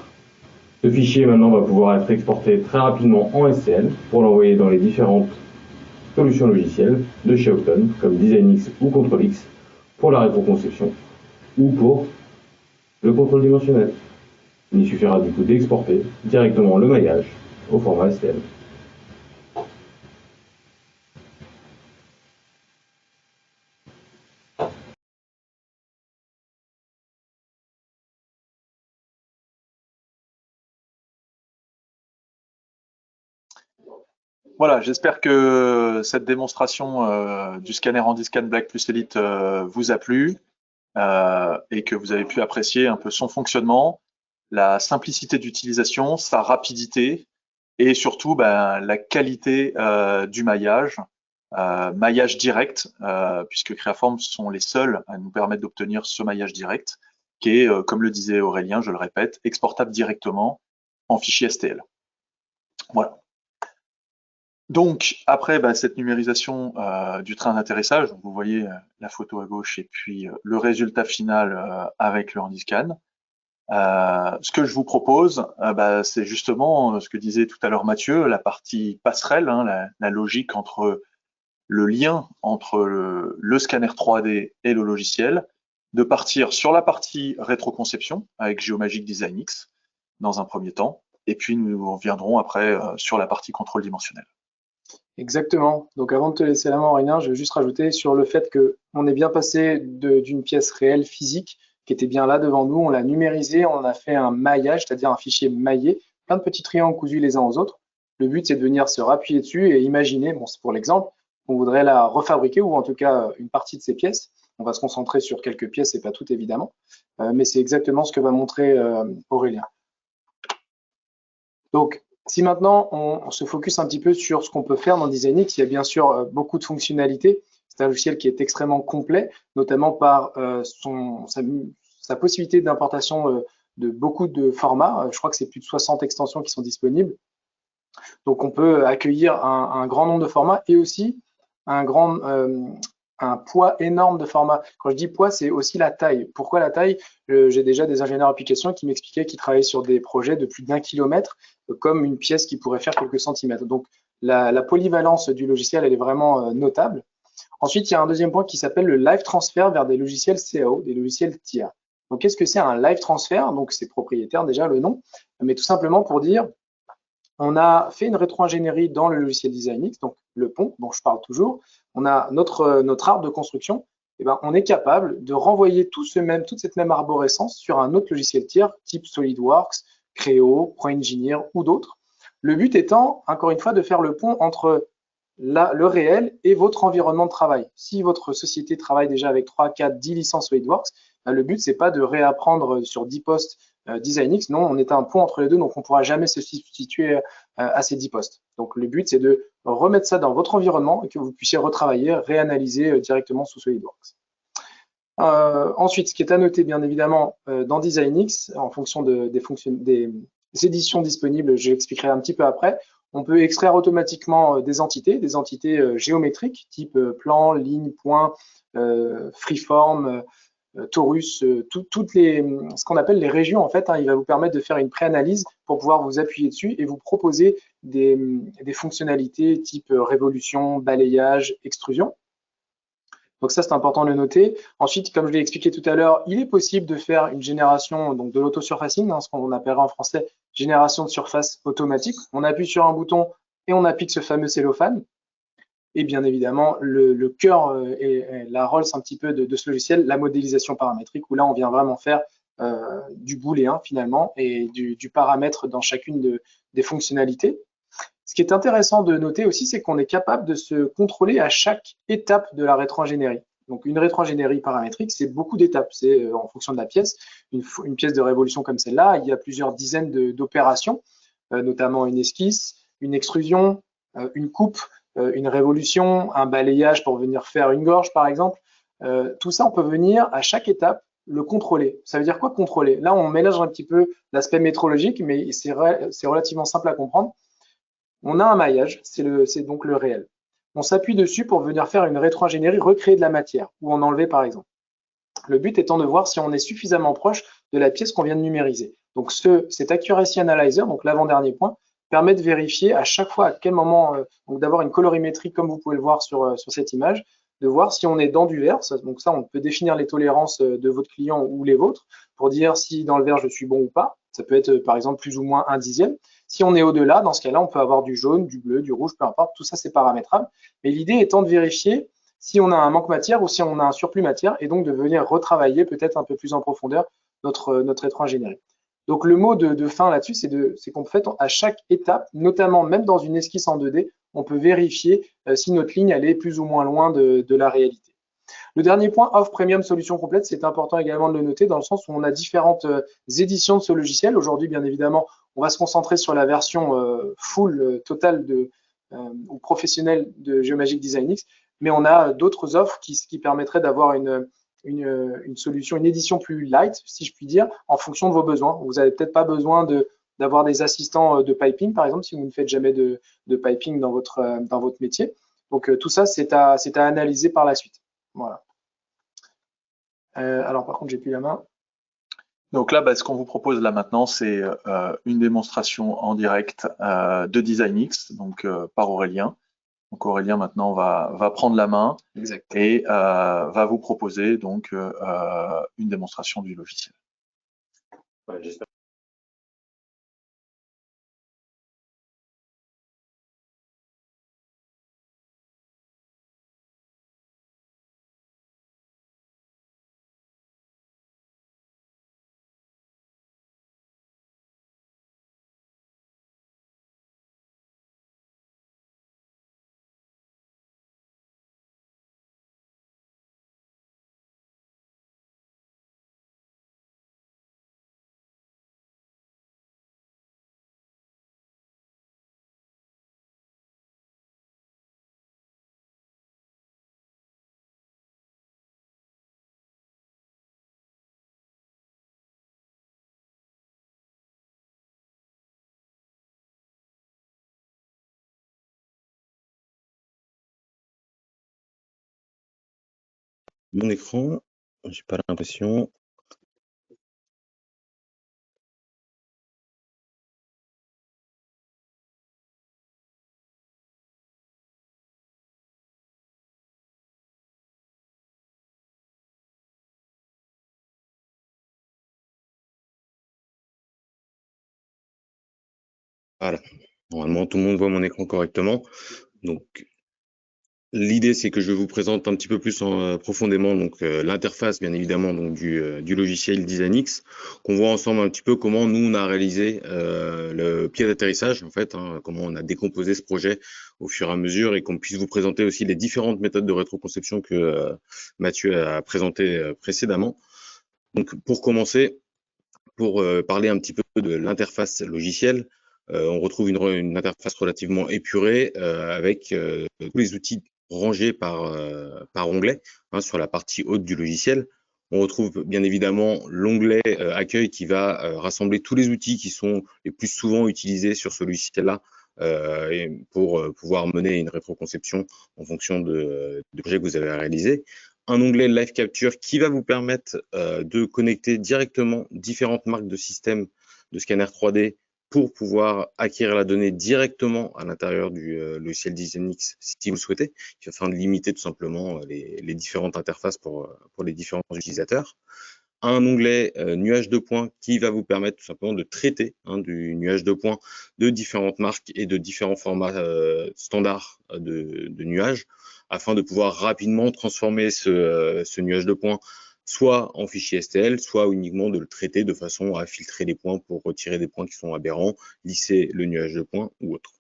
Ce fichier maintenant va pouvoir être exporté très rapidement en STL pour l'envoyer dans les différentes solutions logicielles de chez Octon comme DesignX ou CtrlX pour la rétroconception ou pour le contrôle dimensionnel. Il suffira du coup d'exporter directement le maillage au format STL. Voilà, j'espère que cette démonstration du scanner Handiscan Black Plus Elite vous a plu et que vous avez pu apprécier un peu son fonctionnement, la simplicité d'utilisation, sa rapidité et surtout la qualité du maillage, maillage direct, puisque Creaform sont les seuls à nous permettre d'obtenir ce maillage direct, qui est, comme le disait Aurélien, je le répète, exportable directement en fichier STL. Voilà. Donc, après cette numérisation du train d'atterrissage, vous voyez la photo à gauche et puis le résultat final avec le Handiscan. Ce que je vous propose, c'est justement ce que disait tout à l'heure Mathieu, la partie passerelle, hein, la logique entre le lien entre le scanner 3D et le logiciel, de partir sur la partie rétroconception avec Geomagic Design X dans un premier temps, et puis nous reviendrons après sur la partie contrôle dimensionnel. Exactement. Donc avant de te laisser la main, Aurélien, je veux juste rajouter sur le fait qu'on est bien passé d'une pièce réelle physique qui était bien là devant nous, on l'a numérisé, on a fait un maillage, c'est-à-dire un fichier maillé, plein de petits triangles cousus les uns aux autres. Le but, c'est de venir se rappuyer dessus et imaginer, bon, c'est pour l'exemple, on voudrait la refabriquer ou en tout cas une partie de ces pièces. On va se concentrer sur quelques pièces et pas toutes évidemment, mais c'est exactement ce que va montrer Aurélien. Donc, si maintenant on se focus un petit peu sur ce qu'on peut faire dans DesignX, il y a bien sûr beaucoup de fonctionnalités. C'est un logiciel qui est extrêmement complet, notamment par sa possibilité d'importation de beaucoup de formats. Je crois que c'est plus de 60 extensions qui sont disponibles. Donc, on peut accueillir un grand nombre de formats et aussi un poids énorme de formats. Quand je dis poids, c'est aussi la taille. Pourquoi la taille? J'ai déjà des ingénieurs applications qui m'expliquaient qu'ils travaillaient sur des projets de plus d'1 kilomètre, comme une pièce qui pourrait faire quelques centimètres. Donc, la polyvalence du logiciel, elle est vraiment notable. Ensuite, il y a un deuxième point qui s'appelle le live transfer vers des logiciels CAO, des logiciels tiers. Donc, qu'est-ce que c'est un live transfer? Donc, c'est propriétaire déjà le nom, mais tout simplement pour dire, on a fait une rétro-ingénierie dans le logiciel DesignX, donc le pont dont je parle toujours. On a notre arbre de construction. Et on est capable de renvoyer toute cette même arborescence sur un autre logiciel tiers, type SolidWorks, Creo, ProEngineer ou d'autres. Le but étant, encore une fois, de faire le pont entre le réel et votre environnement de travail. Si votre société travaille déjà avec 3, 4, 10 licences SolidWorks, le but, c'est pas de réapprendre sur 10 postes DesignX. Non, on est un pont entre les deux, donc on ne pourra jamais se substituer à ces 10 postes. Donc, le but, c'est de remettre ça dans votre environnement et que vous puissiez retravailler, réanalyser directement sous SolidWorks. Ensuite, ce qui est à noter, bien évidemment, dans DesignX, en fonction des éditions disponibles, je l'expliquerai un petit peu après, on peut extraire automatiquement des entités géométriques, type plan, ligne, point, freeform, torus, ce qu'on appelle les régions, en fait, il va vous permettre de faire une préanalyse pour pouvoir vous appuyer dessus et vous proposer des fonctionnalités type révolution, balayage, extrusion. Donc ça, c'est important de le noter. Ensuite, comme je l'ai expliqué tout à l'heure, il est possible de faire une génération donc de l'auto-surfacing, ce qu'on appellera en français génération de surface automatique. On appuie sur un bouton et on applique ce fameux cellophane. Et bien évidemment, le cœur et la Rolls un petit peu de ce logiciel, la modélisation paramétrique, où là, on vient vraiment faire du booléen finalement et du paramètre dans chacune des fonctionnalités. Ce qui est intéressant de noter aussi, c'est qu'on est capable de se contrôler à chaque étape de la rétro-ingénierie. Donc une rétro-ingénierie paramétrique, c'est beaucoup d'étapes. C'est en fonction de la pièce. Une pièce de révolution comme celle-là, il y a plusieurs dizaines d'opérations, notamment une esquisse, une extrusion, une coupe, une révolution, un balayage pour venir faire une gorge par exemple. Tout ça, on peut venir à chaque étape le contrôler. Ça veut dire quoi contrôler? Là, on mélange un petit peu l'aspect métrologique, mais c'est relativement simple à comprendre. On a un maillage, c'est donc le réel. On s'appuie dessus pour venir faire une rétro-ingénierie, recréer de la matière, ou en enlever par exemple. Le but étant de voir si on est suffisamment proche de la pièce qu'on vient de numériser. Donc cet Accuracy Analyzer, donc l'avant-dernier point, permet de vérifier à chaque fois à quel moment, donc d'avoir une colorimétrie comme vous pouvez le voir sur cette image, de voir si on est dans du vert. Donc ça, on peut définir les tolérances de votre client ou les vôtres pour dire si dans le vert je suis bon ou pas. Ça peut être par exemple plus ou moins 1/10. Si on est au-delà, dans ce cas-là, on peut avoir du jaune, du bleu, du rouge, peu importe. Tout ça, c'est paramétrable. Mais l'idée étant de vérifier si on a un manque matière ou si on a un surplus matière et donc de venir retravailler peut-être un peu plus en profondeur notre rétro-ingénierie. Donc le mot de fin là-dessus, c'est qu'en fait, à chaque étape, notamment même dans une esquisse en 2D, on peut vérifier si notre ligne elle est plus ou moins loin de la réalité. Le dernier point, Off Premium Solution Complète, c'est important également de le noter dans le sens où on a différentes éditions de ce logiciel. Aujourd'hui, bien évidemment, on va se concentrer sur la version full, totale ou professionnelle de Geomagic Design X, mais on a d'autres offres qui permettraient d'avoir une solution, une édition plus light, si je puis dire, en fonction de vos besoins. Vous n'avez peut-être pas besoin d'avoir des assistants de piping, par exemple, si vous ne faites jamais de piping dans votre métier. Donc tout ça, c'est à analyser par la suite. Voilà. Alors par contre, j'ai plus la main. Donc là, ce qu'on vous propose là maintenant, c'est une démonstration en direct de DesignX, donc par Aurélien. Donc Aurélien maintenant va prendre la main et va vous proposer donc une démonstration du logiciel. Ouais, j'espère. Mon écran, j'ai pas l'impression. Voilà. Normalement, tout le monde voit mon écran correctement. Donc, l'idée, c'est que je vous présente un petit peu plus profondément donc l'interface, bien évidemment, donc du logiciel DesignX, qu'on voit ensemble un petit peu comment nous on a réalisé le pied d'atterrissage, en fait, comment on a décomposé ce projet au fur et à mesure, et qu'on puisse vous présenter aussi les différentes méthodes de rétroconception que Mathieu a présentées précédemment. Donc, pour commencer, pour parler un petit peu de l'interface logicielle, on retrouve une interface relativement épurée avec tous les outils rangés par onglet sur la partie haute du logiciel. On retrouve bien évidemment l'onglet accueil qui va rassembler tous les outils qui sont les plus souvent utilisés sur ce logiciel-là pour pouvoir mener une rétroconception en fonction du projet que vous avez réalisé. Un onglet Live Capture qui va vous permettre de connecter directement différentes marques de systèmes de scanner 3D pour pouvoir acquérir la donnée directement à l'intérieur du logiciel DizainX si vous le souhaitez, afin de limiter tout simplement les différentes interfaces pour les différents utilisateurs. Un onglet nuage de points qui va vous permettre tout simplement de traiter du nuage de points de différentes marques et de différents formats standards de nuages, afin de pouvoir rapidement transformer ce nuage de points soit en fichier STL, soit uniquement de le traiter de façon à filtrer les points pour retirer des points qui sont aberrants, lisser le nuage de points ou autre.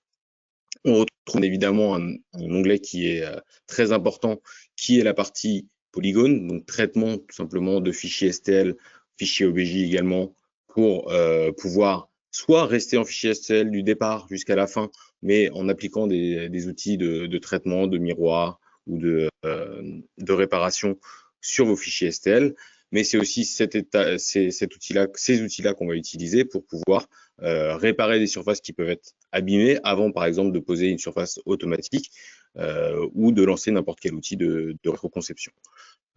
On retrouve évidemment un onglet qui est très important, qui est la partie polygone, donc traitement tout simplement de fichiers STL, fichiers OBJ également, pour pouvoir soit rester en fichier STL du départ jusqu'à la fin, mais en appliquant des outils de traitement, de miroir ou de réparation sur vos fichiers STL. Mais c'est aussi ces outils-là qu'on va utiliser pour pouvoir réparer des surfaces qui peuvent être abîmées avant, par exemple, de poser une surface automatique ou de lancer n'importe quel outil de reconception.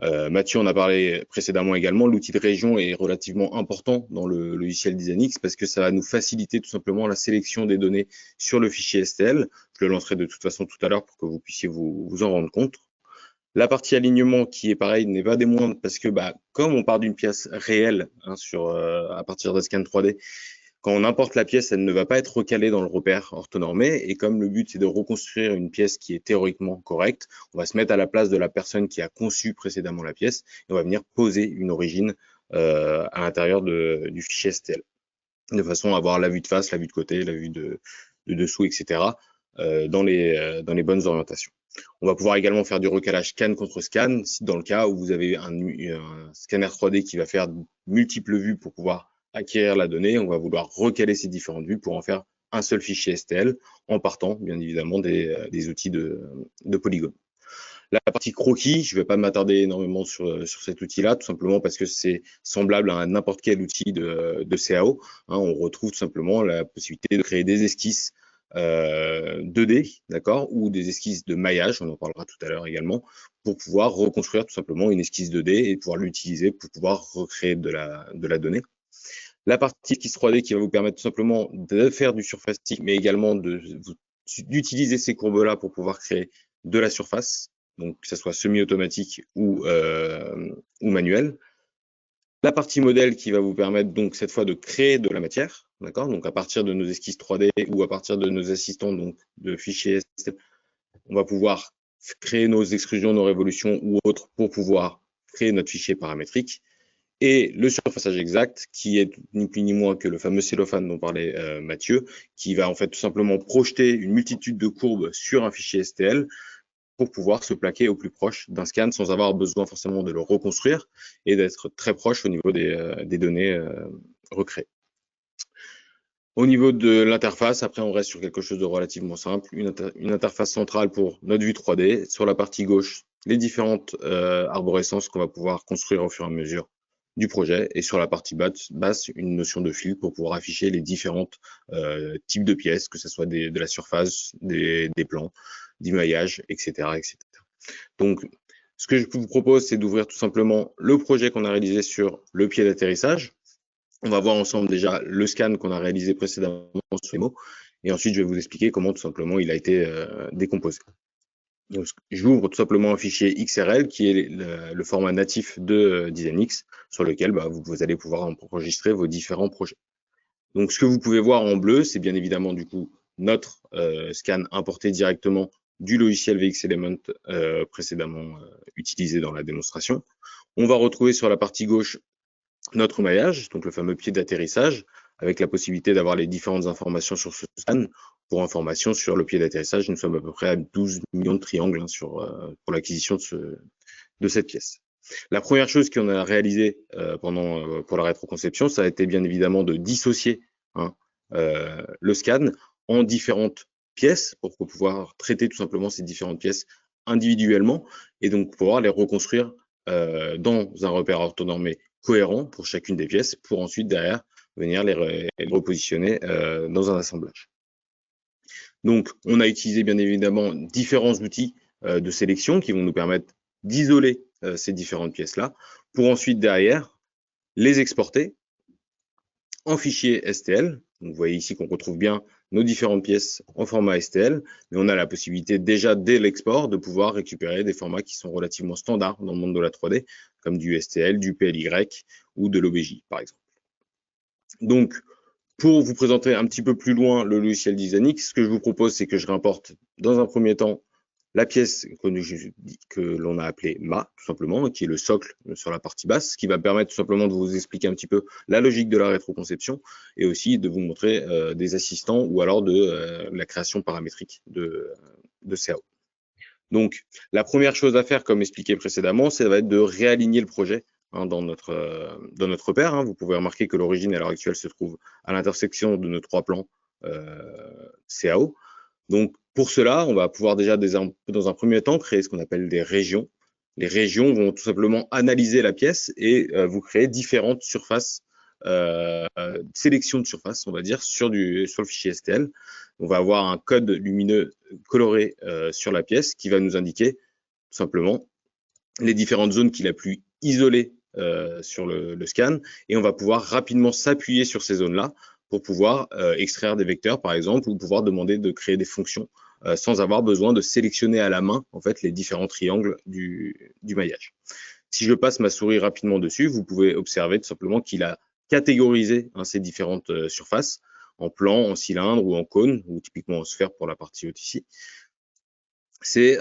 Mathieu en a parlé précédemment également, l'outil de région est relativement important dans le logiciel DizainX parce que ça va nous faciliter tout simplement la sélection des données sur le fichier STL. Je le lancerai de toute façon tout à l'heure pour que vous puissiez vous en rendre compte. La partie alignement qui est pareil n'est pas des moindres parce que comme on part d'une pièce réelle à partir d'un scan 3D, quand on importe la pièce, elle ne va pas être recalée dans le repère orthonormé. Et comme le but, c'est de reconstruire une pièce qui est théoriquement correcte, on va se mettre à la place de la personne qui a conçu précédemment la pièce et on va venir poser une origine à l'intérieur du fichier STL, de façon à avoir la vue de face, la vue de côté, la vue de dessous, etc. Dans les bonnes orientations. On va pouvoir également faire du recalage scan contre scan, dans le cas où vous avez un scanner 3D qui va faire multiples vues pour pouvoir acquérir la donnée. On va vouloir recaler ces différentes vues pour en faire un seul fichier STL, en partant bien évidemment des outils de polygone. La partie croquis, je ne vais pas m'attarder énormément sur cet outil-là, tout simplement parce que c'est semblable à n'importe quel outil de CAO. On retrouve tout simplement la possibilité de créer des esquisses 2D, d'accord, ou des esquisses de maillage, on en parlera tout à l'heure également, pour pouvoir reconstruire tout simplement une esquisse 2D et pouvoir l'utiliser pour pouvoir recréer de la donnée. La partie esquisse 3D qui va vous permettre tout simplement de faire du surfacing, mais également d'utiliser ces courbes-là pour pouvoir créer de la surface, donc que ce soit semi-automatique ou manuel. La partie modèle qui va vous permettre donc cette fois de créer de la matière, d'accord, donc à partir de nos esquisses 3D ou à partir de nos assistants donc de fichiers STL, on va pouvoir créer nos extrusions, nos révolutions ou autres pour pouvoir créer notre fichier paramétrique. Et le surfaçage exact, qui est ni plus ni moins que le fameux cellophane dont parlait Mathieu, qui va en fait tout simplement projeter une multitude de courbes sur un fichier STL pour pouvoir se plaquer au plus proche d'un scan sans avoir besoin forcément de le reconstruire et d'être très proche au niveau des données recréées. Au niveau de l'interface, après on reste sur quelque chose de relativement simple, une interface centrale pour notre vue 3D. Sur la partie gauche, les différentes arborescences qu'on va pouvoir construire au fur et à mesure du projet, et sur la partie basse, une notion de fil pour pouvoir afficher les différents types de pièces, que ce soit de la surface, des plans, d'immaillage, etc., etc. Donc, ce que je vous propose, c'est d'ouvrir tout simplement le projet qu'on a réalisé sur le pied d'atterrissage. On va voir ensemble déjà le scan qu'on a réalisé précédemment sur les mots, et ensuite je vais vous expliquer comment tout simplement il a été décomposé. Donc, j'ouvre tout simplement un fichier XRL qui est le format natif de DizainX sur lequel vous allez pouvoir enregistrer vos différents projets. Donc, ce que vous pouvez voir en bleu, c'est bien évidemment du coup notre scan importé directement du logiciel VxElement précédemment utilisé dans la démonstration. On va retrouver sur la partie gauche notre maillage, donc le fameux pied d'atterrissage, avec la possibilité d'avoir les différentes informations sur ce scan. Pour information, sur le pied d'atterrissage, nous sommes à peu près à 12 millions de triangles pour l'acquisition de cette pièce. La première chose qu'on a réalisée pour la rétroconception, ça a été bien évidemment de dissocier le scan en différentes pièces pour pouvoir traiter tout simplement ces différentes pièces individuellement et donc pouvoir les reconstruire dans un repère orthonormé cohérent pour chacune des pièces pour ensuite derrière venir les repositionner dans un assemblage. Donc, on a utilisé bien évidemment différents outils de sélection qui vont nous permettre d'isoler ces différentes pièces-là pour ensuite derrière les exporter en fichier STL Donc, vous voyez ici qu'on retrouve bien nos différentes pièces en format STL, mais on a la possibilité déjà dès l'export de pouvoir récupérer des formats qui sont relativement standards dans le monde de la 3D, comme du STL, du PLY ou de l'OBJ, par exemple. Donc, pour vous présenter un petit peu plus loin le logiciel Designix, ce que je vous propose, c'est que je réimporte dans un premier temps la pièce que l'on a appelée MA, tout simplement, qui est le socle sur la partie basse, qui va permettre tout simplement de vous expliquer un petit peu la logique de la rétroconception et aussi de vous montrer des assistants ou alors de la création paramétrique de CAO. Donc, la première chose à faire, comme expliqué précédemment, ça va être de réaligner le projet dans notre repère. Vous pouvez remarquer que l'origine à l'heure actuelle se trouve à l'intersection de nos 3 plans CAO. Donc, pour cela, on va pouvoir déjà, dans un premier temps, créer ce qu'on appelle des régions. Les régions vont tout simplement analyser la pièce et vous créer différentes surfaces, sélections de surfaces, on va dire, sur le fichier STL. On va avoir un code lumineux coloré sur la pièce qui va nous indiquer tout simplement les différentes zones qu'il a pu isoler sur le scan, et on va pouvoir rapidement s'appuyer sur ces zones-là pour pouvoir extraire des vecteurs, par exemple, ou pouvoir demander de créer des fonctions sans avoir besoin de sélectionner à la main en fait les différents triangles du maillage. Si je passe ma souris rapidement dessus, vous pouvez observer tout simplement qu'il a catégorisé ces différentes surfaces en plan, en cylindre ou en cône, ou typiquement en sphère pour la partie haute ici. C'est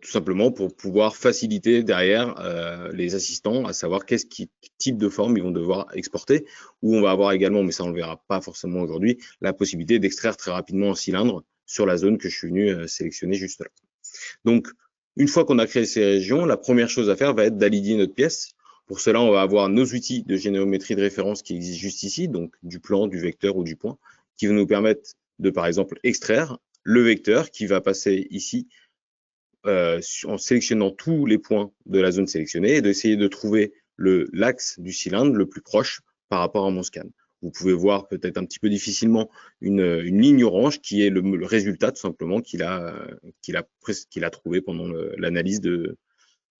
tout simplement pour pouvoir faciliter derrière les assistants à savoir quel type de forme ils vont devoir exporter, ou on va avoir également, mais ça on le verra pas forcément aujourd'hui, la possibilité d'extraire très rapidement en cylindre sur la zone que je suis venu sélectionner juste là. Donc, une fois qu'on a créé ces régions, la première chose à faire va être d'aligner notre pièce. Pour cela, on va avoir nos outils de géométrie de référence qui existent juste ici, donc du plan, du vecteur ou du point, qui vont nous permettre de, par exemple, extraire le vecteur qui va passer ici en sélectionnant tous les points de la zone sélectionnée et d'essayer de trouver l'axe du cylindre le plus proche par rapport à mon scan. Vous pouvez voir peut-être un petit peu difficilement une ligne orange qui est le résultat tout simplement qu'il a trouvé pendant l'analyse de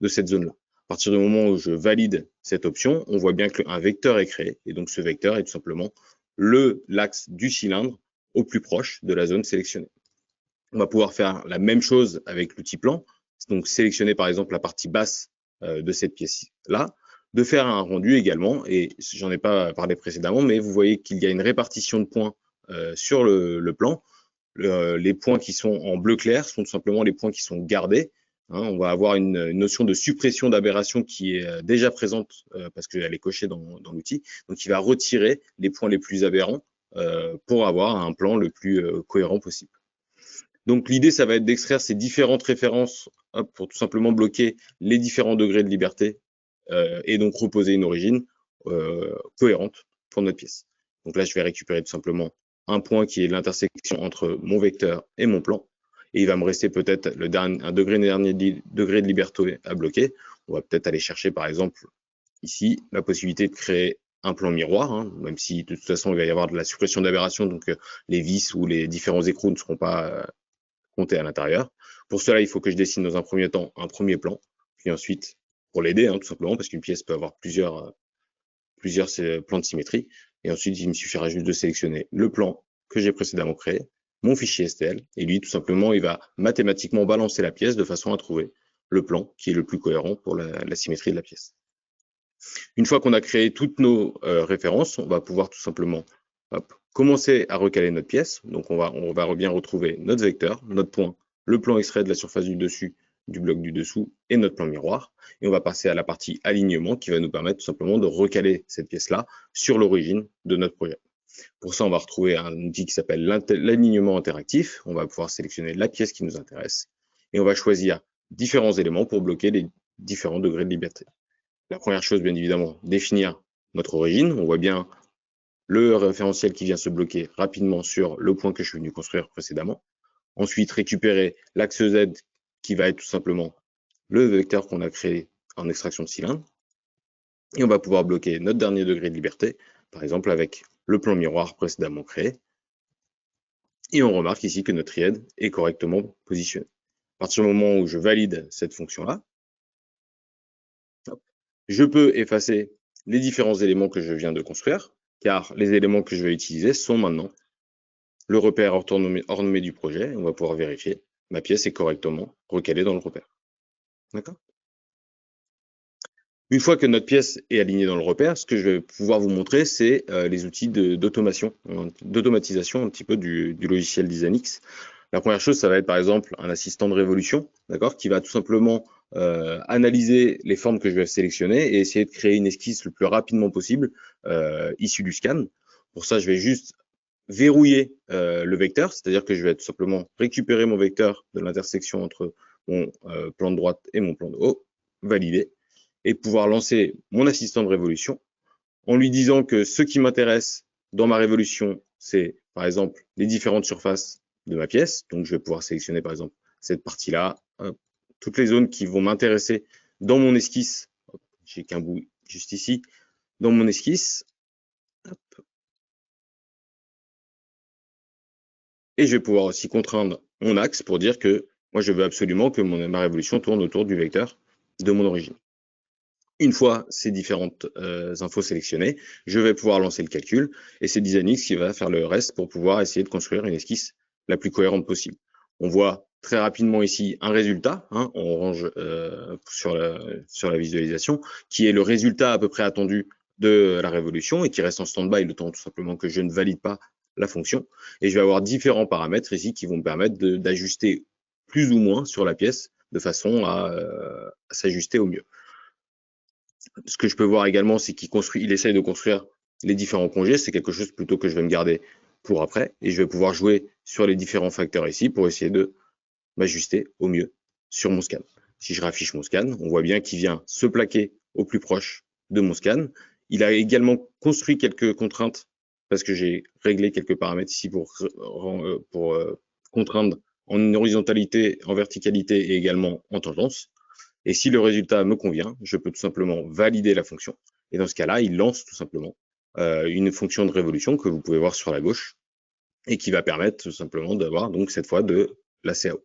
cette zone-là. À partir du moment où je valide cette option, on voit bien qu'un vecteur est créé, et donc ce vecteur est tout simplement l'axe du cylindre au plus proche de la zone sélectionnée. On va pouvoir faire la même chose avec l'outil plan, donc sélectionner par exemple la partie basse de cette pièce-là, de faire un rendu également, et j'en ai pas parlé précédemment, mais vous voyez qu'il y a une répartition de points sur le plan. Les points qui sont en bleu clair sont tout simplement les points qui sont gardés. On va avoir une notion de suppression d'aberration qui est déjà présente parce qu'elle est cochée dans l'outil, donc il va retirer les points les plus aberrants pour avoir un plan le plus cohérent possible. Donc l'idée, ça va être d'extraire ces différentes références pour tout simplement bloquer les différents degrés de liberté et donc reposer une origine cohérente pour notre pièce. Donc là, je vais récupérer tout simplement un point qui est l'intersection entre mon vecteur et mon plan. Et il va me rester peut-être un degré de liberté à bloquer. On va peut-être aller chercher, par exemple, ici, la possibilité de créer un plan miroir, même si de toute façon, il va y avoir de la suppression d'aberration, donc les vis ou les différents écrous ne seront pas comptés à l'intérieur. Pour cela, il faut que je dessine dans un premier temps un premier plan, puis ensuite, pour l'aider, tout simplement, parce qu'une pièce peut avoir plusieurs plans de symétrie. Et ensuite, il me suffira juste de sélectionner le plan que j'ai précédemment créé, mon fichier STL, et lui, tout simplement, il va mathématiquement balancer la pièce de façon à trouver le plan qui est le plus cohérent pour la symétrie de la pièce. Une fois qu'on a créé toutes nos références, on va pouvoir tout simplement commencer à recaler notre pièce. Donc, on va bien retrouver notre vecteur, notre point, le plan extrait de la surface du dessus, du bloc du dessous et notre plan miroir. Et on va passer à la partie alignement qui va nous permettre tout simplement de recaler cette pièce-là sur l'origine de notre projet. Pour ça, on va retrouver un outil qui s'appelle l'alignement interactif. On va pouvoir sélectionner la pièce qui nous intéresse et on va choisir différents éléments pour bloquer les différents degrés de liberté. La première chose, bien évidemment, définir notre origine. On voit bien le référentiel qui vient se bloquer rapidement sur le point que je suis venu construire précédemment. Ensuite, récupérer l'axe Z qui va être tout simplement le vecteur qu'on a créé en extraction de cylindre. Et on va pouvoir bloquer notre dernier degré de liberté, par exemple avec le plan miroir précédemment créé. Et on remarque ici que notre triade est correctement positionné. À partir du moment où je valide cette fonction-là, je peux effacer les différents éléments que je viens de construire, car les éléments que je vais utiliser sont maintenant le repère hors nommé du projet. On va pouvoir vérifier ma pièce est correctement recalée dans le repère. D'accord? Une fois que notre pièce est alignée dans le repère, ce que je vais pouvoir vous montrer, c'est les outils d'automatisation un petit peu du logiciel Designix. La première chose, ça va être par exemple un assistant de révolution, d'accord, qui va tout simplement analyser les formes que je vais sélectionner et essayer de créer une esquisse le plus rapidement possible issue du scan. Pour ça, je vais juste verrouiller le vecteur, c'est-à-dire que je vais tout simplement récupérer mon vecteur de l'intersection entre mon plan de droite et mon plan de haut, valider, et pouvoir lancer mon assistant de révolution en lui disant que ce qui m'intéresse dans ma révolution, c'est par exemple les différentes surfaces de ma pièce. Donc, je vais pouvoir sélectionner par exemple cette partie-là, toutes les zones qui vont m'intéresser dans mon esquisse. J'ai qu'un bout juste ici, dans mon esquisse. Hop. Et je vais pouvoir aussi contraindre mon axe pour dire que moi, je veux absolument que ma révolution tourne autour du vecteur de mon origine. Une fois ces différentes infos sélectionnées, je vais pouvoir lancer le calcul et c'est Designix qui va faire le reste pour pouvoir essayer de construire une esquisse la plus cohérente possible. On voit très rapidement ici un résultat, en orange sur la visualisation, qui est le résultat à peu près attendu de la révolution et qui reste en stand-by le temps tout simplement que je ne valide pas la fonction. Et je vais avoir différents paramètres ici qui vont me permettre d'ajuster plus ou moins sur la pièce de façon à s'ajuster au mieux. Ce que je peux voir également, c'est qu'il essaye de construire les différents congés. C'est quelque chose plutôt que je vais me garder pour après. Et je vais pouvoir jouer sur les différents facteurs ici pour essayer de m'ajuster au mieux sur mon scan. Si je raffiche mon scan, on voit bien qu'il vient se plaquer au plus proche de mon scan. Il a également construit quelques contraintes parce que j'ai réglé quelques paramètres ici pour contraindre en horizontalité, en verticalité et également en tangence. Et si le résultat me convient, je peux tout simplement valider la fonction. Et dans ce cas-là, il lance tout simplement une fonction de révolution que vous pouvez voir sur la gauche et qui va permettre tout simplement d'avoir donc cette fois de la CAO.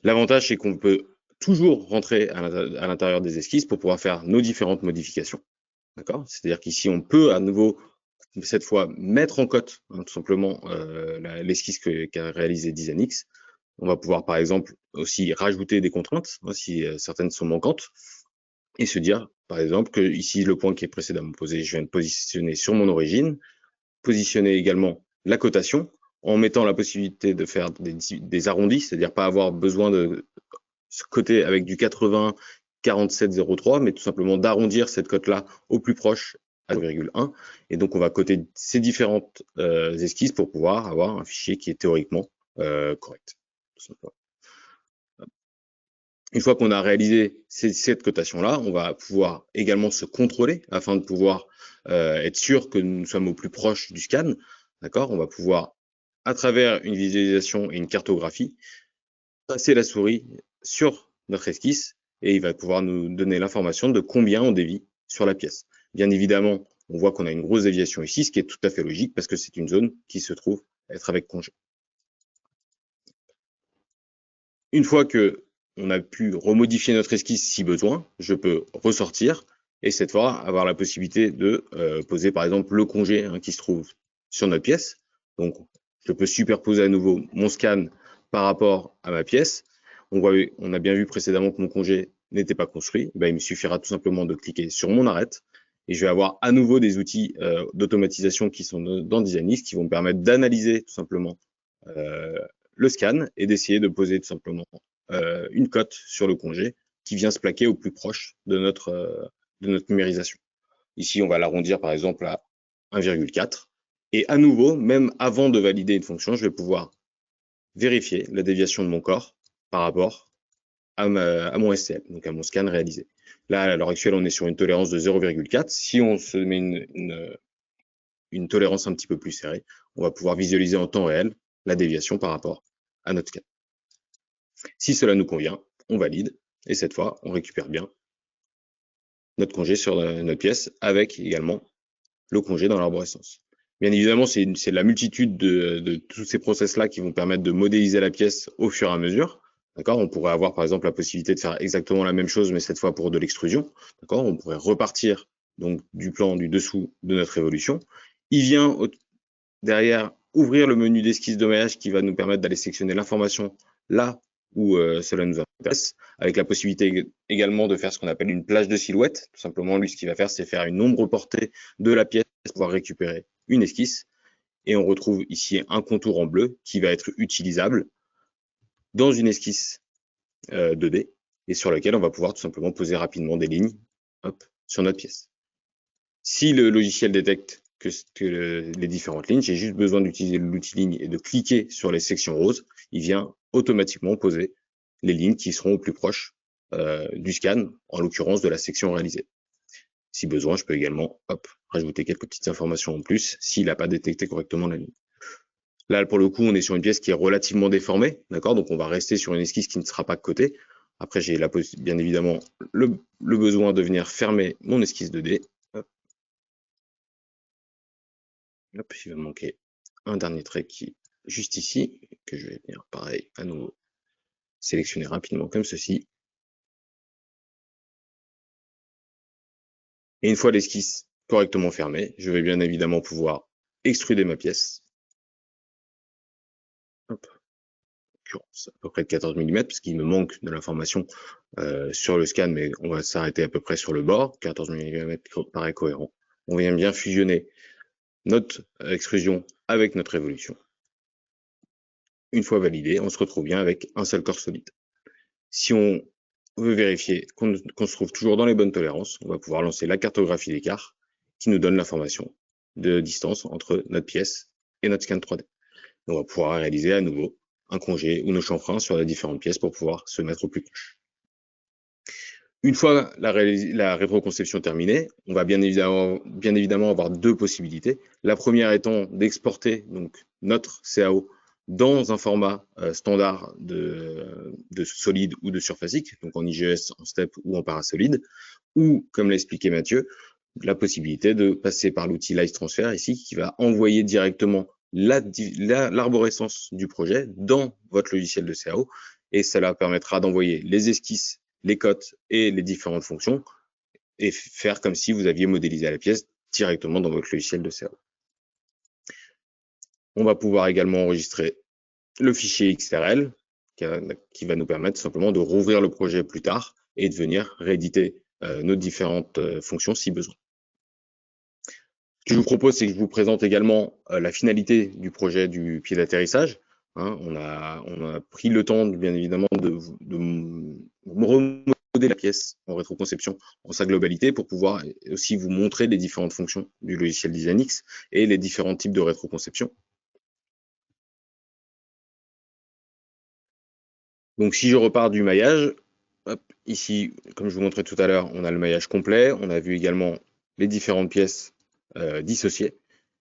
L'avantage, c'est qu'on peut toujours rentrer à l'intérieur des esquisses pour pouvoir faire nos différentes modifications. D'accord ? C'est-à-dire qu'ici, on peut à nouveau, cette fois, mettre en cote tout simplement l'esquisse qu'a réalisé Designix. On va pouvoir, par exemple, aussi rajouter des contraintes, si certaines sont manquantes, et se dire, par exemple, que ici, le point qui est précédemment posé, je viens de positionner sur mon origine, positionner également la cotation, en mettant la possibilité de faire des arrondis, c'est-à-dire pas avoir besoin de ce côté avec du 80, 47, 03, mais tout simplement d'arrondir cette cote-là au plus proche à 0,1. Et donc, on va coter ces différentes esquisses pour pouvoir avoir un fichier qui est théoriquement correct. Une fois qu'on a réalisé cette cotation-là, on va pouvoir également se contrôler afin de pouvoir être sûr que nous sommes au plus proche du scan. D'accord ? On va pouvoir, à travers une visualisation et une cartographie, passer la souris sur notre esquisse et il va pouvoir nous donner l'information de combien on dévie sur la pièce. Bien évidemment, on voit qu'on a une grosse déviation ici, ce qui est tout à fait logique parce que c'est une zone qui se trouve être avec congé. Une fois que on a pu remodifier notre esquisse si besoin, je peux ressortir et cette fois avoir la possibilité de poser par exemple le congé qui se trouve sur notre pièce. Donc, je peux superposer à nouveau mon scan par rapport à ma pièce. On a bien vu précédemment que mon congé n'était pas construit. Il me suffira tout simplement de cliquer sur mon arrête et je vais avoir à nouveau des outils d'automatisation qui sont dans Designix qui vont me permettre d'analyser tout simplement le scan et d'essayer de poser tout simplement une cote sur le congé qui vient se plaquer au plus proche de notre numérisation. Ici, on va l'arrondir par exemple à 1,4. Et à nouveau, même avant de valider une fonction, je vais pouvoir vérifier la déviation de mon corps par rapport à mon STL, donc à mon scan réalisé. Là, à l'heure actuelle, on est sur une tolérance de 0,4. Si on se met une tolérance un petit peu plus serrée, on va pouvoir visualiser en temps réel la déviation par rapport à notre scan. Si cela nous convient, on valide et cette fois, on récupère bien notre congé sur notre pièce avec également le congé dans l'arborescence. Bien évidemment, c'est la multitude de tous ces process-là qui vont permettre de modéliser la pièce au fur et à mesure. D'accord ? On pourrait avoir par exemple la possibilité de faire exactement la même chose, mais cette fois pour de l'extrusion. D'accord ? On pourrait repartir donc du plan du dessous de notre évolution. Il vient derrière ouvrir le menu d'esquisse de maillage qui va nous permettre d'aller sélectionner l'information là où cela nous intéresse, avec la possibilité également de faire ce qu'on appelle une plage de silhouette. Tout simplement, lui, ce qu'il va faire, c'est faire une ombre portée de la pièce pour pouvoir récupérer une esquisse. Et on retrouve ici un contour en bleu qui va être utilisable dans une esquisse 2D et sur lequel on va pouvoir tout simplement poser rapidement des lignes sur notre pièce. Si le logiciel détecte que les différentes lignes, j'ai juste besoin d'utiliser l'outil ligne et de cliquer sur les sections roses, il vient automatiquement poser les lignes qui seront au plus proche du scan, en l'occurrence de la section réalisée. Si besoin, je peux également rajouter quelques petites informations en plus s'il n'a pas détecté correctement la ligne. Là, pour le coup, on est sur une pièce qui est relativement déformée, d'accord? Donc, on va rester sur une esquisse qui ne sera pas cotée. Après, j'ai bien évidemment le besoin de venir fermer mon esquisse 2D. Hop, il va me manquer un dernier trait qui est juste ici, que je vais venir, pareil, à nouveau, sélectionner rapidement comme ceci. Et une fois l'esquisse correctement fermée, je vais bien évidemment pouvoir extruder ma pièce. Hop. À peu près de 14 mm, parce qu'il me manque de l'information sur le scan, mais on va s'arrêter à peu près sur le bord. 14 mm paraît cohérent. On vient bien fusionner notre extrusion avec notre évolution. Une fois validé, on se retrouve bien avec un seul corps solide. Si on veut vérifier qu'on se trouve toujours dans les bonnes tolérances, on va pouvoir lancer la cartographie d'écart qui nous donne l'information de distance entre notre pièce et notre scan 3D. On va pouvoir réaliser à nouveau un congé ou nos chanfreins sur les différentes pièces pour pouvoir se mettre au plus proche. Une fois la rétroconception terminée, on va bien évidemment avoir deux possibilités. La première étant d'exporter donc notre CAO dans un format standard de solide ou de surfacique, donc en IGS, en STEP ou en parasolide, ou, comme l'a expliqué Mathieu, la possibilité de passer par l'outil Live Transfer ici, qui va envoyer directement l'arborescence du projet dans votre logiciel de CAO, et cela permettra d'envoyer les esquisses, les cotes et les différentes fonctions, et faire comme si vous aviez modélisé la pièce directement dans votre logiciel de CAO. On va pouvoir également enregistrer le fichier XRL, qui va nous permettre simplement de rouvrir le projet plus tard et de venir rééditer nos différentes fonctions si besoin. Ce que je vous propose, c'est que je vous présente également la finalité du projet du pied d'atterrissage. Hein, on a pris le temps, bien évidemment, de remodeler la pièce en rétroconception en sa globalité pour pouvoir aussi vous montrer les différentes fonctions du logiciel DesignX et les différents types de rétroconception. Donc, si je repars du maillage, ici, comme je vous montrais tout à l'heure, on a le maillage complet. On a vu également les différentes pièces dissociées.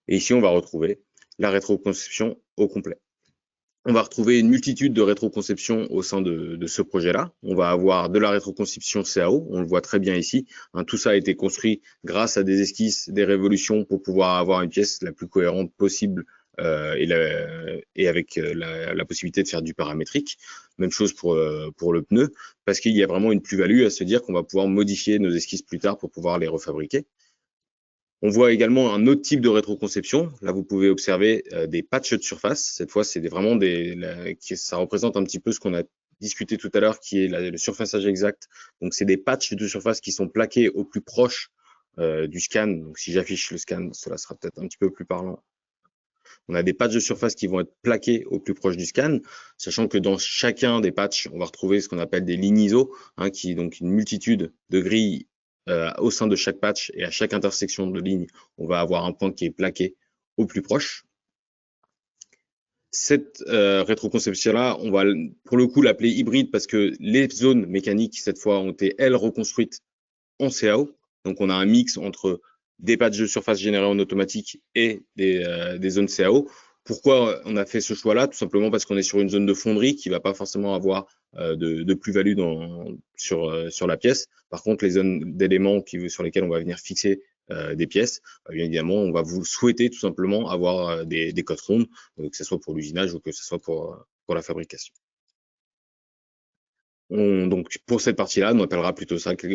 Et ici, on va retrouver la rétroconception au complet. On va retrouver une multitude de rétroconceptions au sein de ce projet-là. On va avoir de la rétroconception CAO, on le voit très bien ici. Hein, tout ça a été construit grâce à des esquisses, des révolutions pour pouvoir avoir une pièce la plus cohérente possible et avec la possibilité de faire du paramétrique. Même chose pour le pneu, parce qu'il y a vraiment une plus-value à se dire qu'on va pouvoir modifier nos esquisses plus tard pour pouvoir les refabriquer. On voit également un autre type de rétroconception. Là, vous pouvez observer des patchs de surface. Cette fois, c'est vraiment ça représente un petit peu ce qu'on a discuté tout à l'heure, qui est le surfaçage exact. Donc, c'est des patchs de surface qui sont plaqués au plus proche du scan. Donc, si j'affiche le scan, cela sera peut-être un petit peu plus parlant. On a des patchs de surface qui vont être plaqués au plus proche du scan, sachant que dans chacun des patchs, on va retrouver ce qu'on appelle des lignes ISO, hein, qui est donc une multitude de grilles au sein de chaque patch, et à chaque intersection de ligne, on va avoir un point qui est plaqué au plus proche. Cette rétroconception-là, on va pour le coup l'appeler hybride parce que les zones mécaniques, cette fois, ont été, elles, reconstruites en CAO. Donc, on a un mix entre des patchs de surface générés en automatique et des zones CAO. Pourquoi on a fait ce choix-là? Tout simplement parce qu'on est sur une zone de fonderie qui va pas forcément avoir de plus-value sur la pièce. Par contre, les zones d'éléments sur lesquelles on va venir fixer des pièces, bien évidemment, on va vous souhaiter tout simplement avoir des cotes rondes, que ce soit pour l'usinage ou que ce soit pour la fabrication. Donc pour cette partie-là, on appellera plutôt ça tout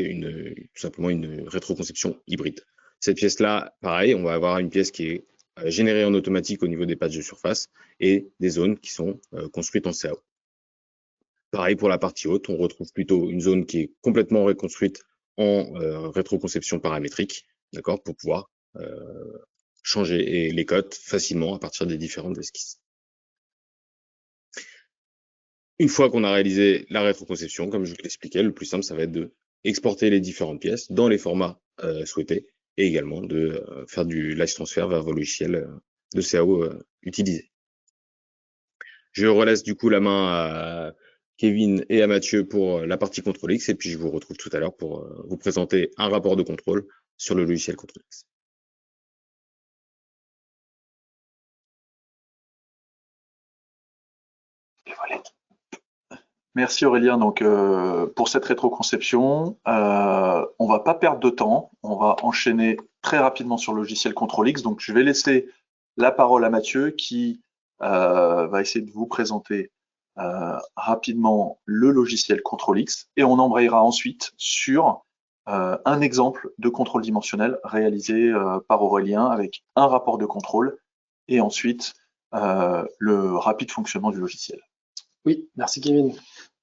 simplement une rétroconception hybride. Cette pièce-là, pareil, on va avoir une pièce qui est générée en automatique au niveau des patchs de surface et des zones qui sont construites en CAO. Pareil pour la partie haute, on retrouve plutôt une zone qui est complètement reconstruite en rétroconception paramétrique, d'accord, pour pouvoir changer les cotes facilement à partir des différentes esquisses. Une fois qu'on a réalisé la rétroconception, comme je vous l'expliquais, le plus simple, ça va être de exporter les différentes pièces dans les formats souhaités et également de faire du live transfer vers vos logiciels de CAO utilisés. Je relaisse du coup la main à Kevin et à Mathieu pour la partie Control X et puis je vous retrouve tout à l'heure pour vous présenter un rapport de contrôle sur le logiciel Control X. Merci Aurélien. Donc, pour cette rétroconception, on va pas perdre de temps. On va enchaîner très rapidement sur le logiciel Control X. Donc, je vais laisser la parole à Mathieu qui va essayer de vous présenter rapidement le logiciel Control X et on embrayera ensuite sur un exemple de contrôle dimensionnel réalisé par Aurélien avec un rapport de contrôle et ensuite le rapide fonctionnement du logiciel. Oui, merci Kevin.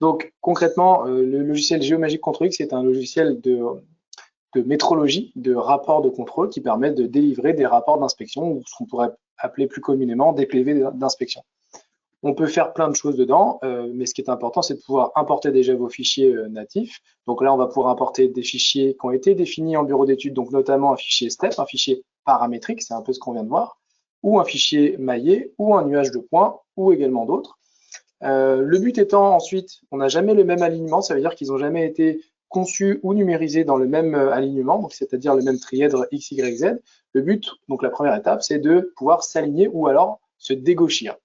Donc concrètement, le logiciel Geomagic Control X est un logiciel de métrologie, de rapport de contrôle qui permet de délivrer des rapports d'inspection ou ce qu'on pourrait appeler plus communément des PV d'inspection. On peut faire plein de choses dedans, mais ce qui est important, c'est de pouvoir importer déjà vos fichiers natifs. Donc là, on va pouvoir importer des fichiers qui ont été définis en bureau d'études, donc notamment un fichier STEP, un fichier paramétrique, c'est un peu ce qu'on vient de voir, ou un fichier maillé, ou un nuage de points, ou également d'autres. Le but étant ensuite, on n'a jamais le même alignement, ça veut dire qu'ils n'ont jamais été conçus ou numérisés dans le même alignement, donc c'est-à-dire le même trièdre X, Y, Z. Le but, donc la première étape, c'est de pouvoir s'aligner ou alors se dégauchir.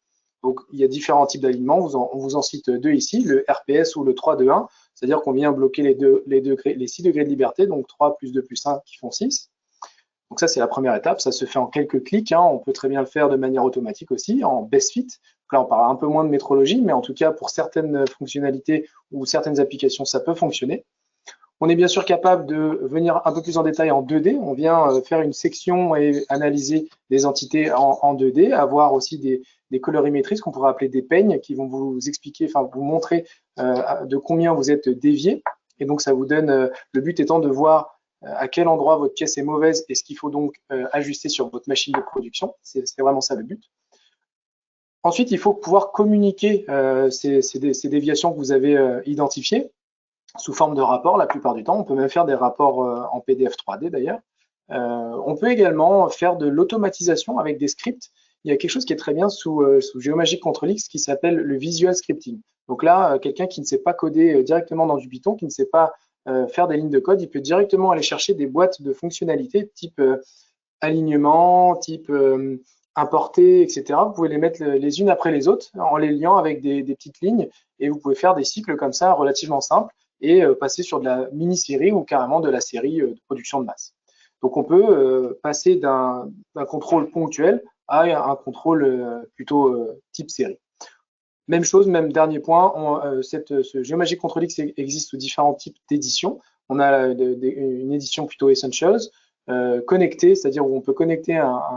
Donc il y a différents types d'alignements, on vous en cite deux ici, le RPS ou le 3-2-1, c'est-à-dire qu'on vient bloquer les 6 degrés de liberté, donc 3 plus 2 plus 1 qui font 6. Donc ça, c'est la première étape, ça se fait en quelques clics, hein. On peut très bien le faire de manière automatique aussi, en best fit. Donc là, on parle un peu moins de métrologie, mais en tout cas, pour certaines fonctionnalités ou certaines applications, ça peut fonctionner. On est bien sûr capable de venir un peu plus en détail en 2D. On vient faire une section et analyser des entités en 2D, avoir aussi des colorimétries, ce qu'on pourrait appeler des peignes, qui vont vous expliquer, enfin vous montrer de combien vous êtes dévié. Et donc ça vous donne, le but étant de voir à quel endroit votre pièce est mauvaise et ce qu'il faut donc ajuster sur votre machine de production. C'est vraiment ça le but. Ensuite, il faut pouvoir communiquer ces déviations que vous avez identifiées sous forme de rapport la plupart du temps. On peut même faire des rapports en PDF 3D d'ailleurs. On peut également faire de l'automatisation avec des scripts. Il y a quelque chose qui est très bien sous Geomagic Control X qui s'appelle le visual scripting. Donc là, quelqu'un qui ne sait pas coder directement dans du Python, qui ne sait pas faire des lignes de code, il peut directement aller chercher des boîtes de fonctionnalités type alignement, type importer, etc. Vous pouvez les mettre les unes après les autres en les liant avec des petites lignes et vous pouvez faire des cycles comme ça relativement simples et passer sur de la mini-série ou carrément de la série de production de masse. Donc on peut passer d'un contrôle ponctuel à un contrôle plutôt type série. Même chose, même dernier point, ce Geomagic Control X existe sous différents types d'éditions. On a une édition plutôt Essentials, connectée, c'est-à-dire où on peut connecter un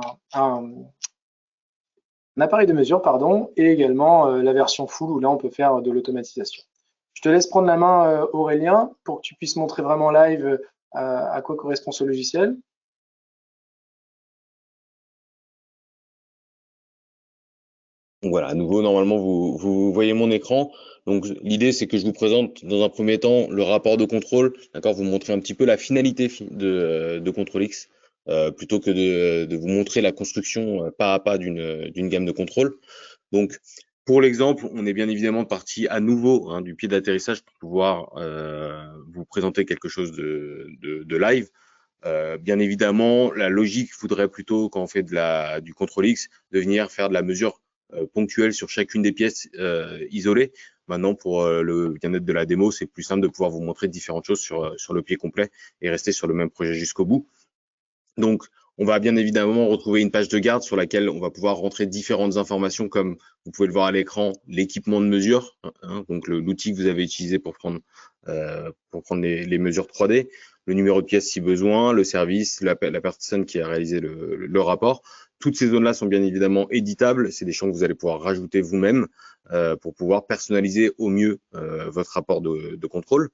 appareil de mesure, pardon, et également la version full où là on peut faire de l'automatisation. Je te laisse prendre la main, Aurélien, pour que tu puisses montrer vraiment live à quoi correspond ce logiciel. Donc voilà, à nouveau, normalement, vous voyez mon écran. Donc l'idée, c'est que je vous présente dans un premier temps le rapport de contrôle, d'accord, vous montrer un petit peu la finalité de Control X, plutôt que de vous montrer la construction pas à pas d'une gamme de contrôle. Donc pour l'exemple, on est bien évidemment parti à nouveau du pied d'atterrissage pour pouvoir vous présenter quelque chose de live. Bien évidemment, la logique voudrait plutôt, quand on fait du Control X, de venir faire de la mesure ponctuelle sur chacune des pièces isolées. Maintenant, pour le bien-être de la démo, c'est plus simple de pouvoir vous montrer différentes choses sur le pied complet et rester sur le même projet jusqu'au bout. Donc, On va bien évidemment retrouver une page de garde sur laquelle on va pouvoir rentrer différentes informations comme vous pouvez le voir à l'écran, l'équipement de mesure, hein, donc l'outil que vous avez utilisé pour prendre les mesures 3D, le numéro de pièce si besoin, le service, la personne qui a réalisé le rapport. Toutes ces zones-là sont bien évidemment éditables. C'est des champs que vous allez pouvoir rajouter vous-même pour pouvoir personnaliser au mieux votre rapport de contrôle.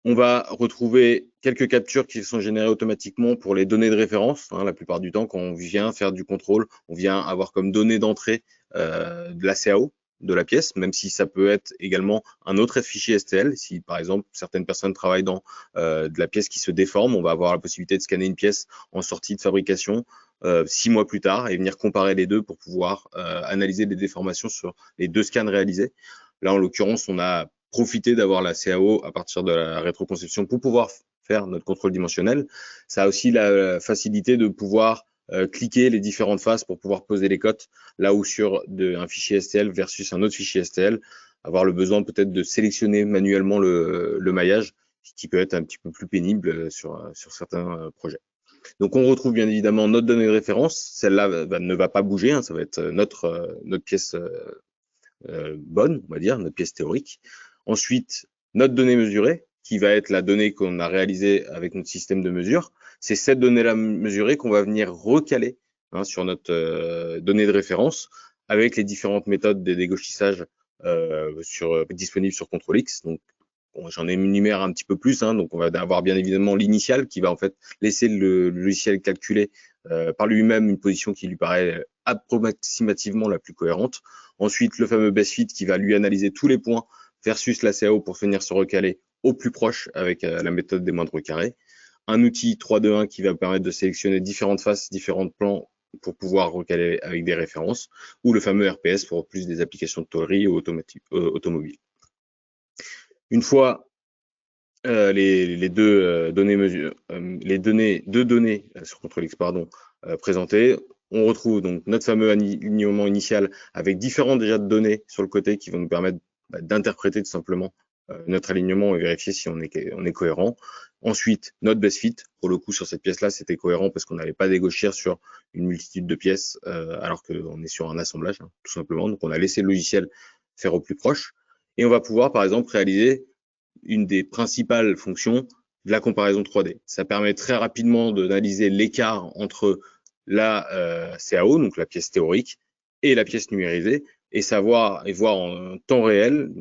On va retrouver quelques captures qui sont générées automatiquement pour les données de référence. Hein, la plupart du temps, quand on vient faire du contrôle, on vient avoir comme données d'entrée de la CAO de la pièce, même si ça peut être également un autre fichier STL. Si par exemple certaines personnes travaillent dans de la pièce qui se déforme, on va avoir la possibilité de scanner une pièce en sortie de fabrication 6 mois plus tard et venir comparer les deux pour pouvoir analyser des déformations sur les 2 scans réalisés. Là, en l'occurrence, on a profité d'avoir la CAO à partir de la rétroconception pour pouvoir faire notre contrôle dimensionnel. Ça a aussi la facilité de pouvoir cliquer les différentes faces pour pouvoir poser les cotes, là où sur un fichier STL versus un autre fichier STL, avoir le besoin peut-être de sélectionner manuellement le maillage, qui peut être un petit peu plus pénible sur certains projets. Donc on retrouve bien évidemment notre donnée de référence, celle-là ne va pas bouger, hein, ça va être notre pièce bonne, on va dire, notre pièce théorique. Ensuite, notre donnée mesurée, qui va être la donnée qu'on a réalisée avec notre système de mesure. C'est cette donnée-là mesurée qu'on va venir recaler sur notre donnée de référence avec les différentes méthodes de dégauchissage disponibles sur Control-X. Donc, bon, j'en énumère un petit peu plus. Donc, on va avoir bien évidemment l'initial qui va en fait laisser le logiciel calculer par lui-même une position qui lui paraît approximativement la plus cohérente. Ensuite, le fameux best fit qui va lui analyser tous les points versus la CAO pour venir se recaler au plus proche avec la méthode des moindres carrés. Un outil 3-2-1 qui va permettre de sélectionner différentes faces, différents plans pour pouvoir recaler avec des références, ou le fameux RPS pour plus des applications de tôlerie ou automobiles. Une fois les deux données sur Control-X présentées, on retrouve donc notre fameux alignement initial avec différentes déjà de données sur le côté qui vont nous permettre d'interpréter tout simplement notre alignement et vérifier si on est cohérent. Ensuite, notre best fit, pour le coup sur cette pièce-là, c'était cohérent parce qu'on n'allait pas dégauchir sur une multitude de pièces alors qu'on est sur un assemblage, tout simplement. Donc on a laissé le logiciel faire au plus proche. Et on va pouvoir par exemple réaliser une des principales fonctions de la comparaison 3D. Ça permet très rapidement d'analyser l'écart entre la CAO, donc la pièce théorique, et la pièce numérisée, et voir en temps réel,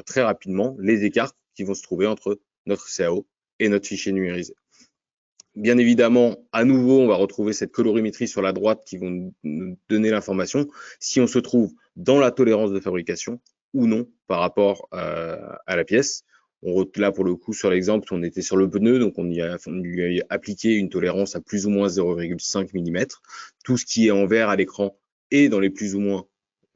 très rapidement, les écarts qui vont se trouver entre notre CAO et notre fichier numérisé. Bien évidemment, à nouveau, on va retrouver cette colorimétrie sur la droite qui vont nous donner l'information si on se trouve dans la tolérance de fabrication ou non par rapport à la pièce. Là, pour le coup, sur l'exemple, on était sur le pneu, donc on lui a appliqué une tolérance à plus ou moins 0,5 mm. Tout ce qui est en vert à l'écran est dans les plus ou moins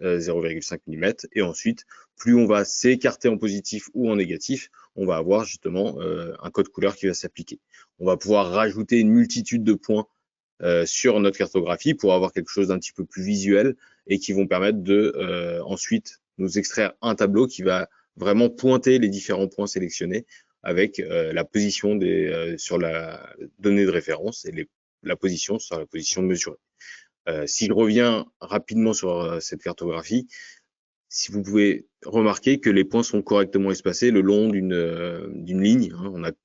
0,5 mm. Et ensuite, plus on va s'écarter en positif ou en négatif, on va avoir justement un code couleur qui va s'appliquer. On va pouvoir rajouter une multitude de points sur notre cartographie pour avoir quelque chose d'un petit peu plus visuel et qui vont permettre de ensuite nous extraire un tableau qui va vraiment pointer les différents points sélectionnés avec la position sur la donnée de référence et la position sur la position mesurée. Si je reviens rapidement sur cette cartographie, si vous pouvez remarquer que les points sont correctement espacés le long d'une ligne.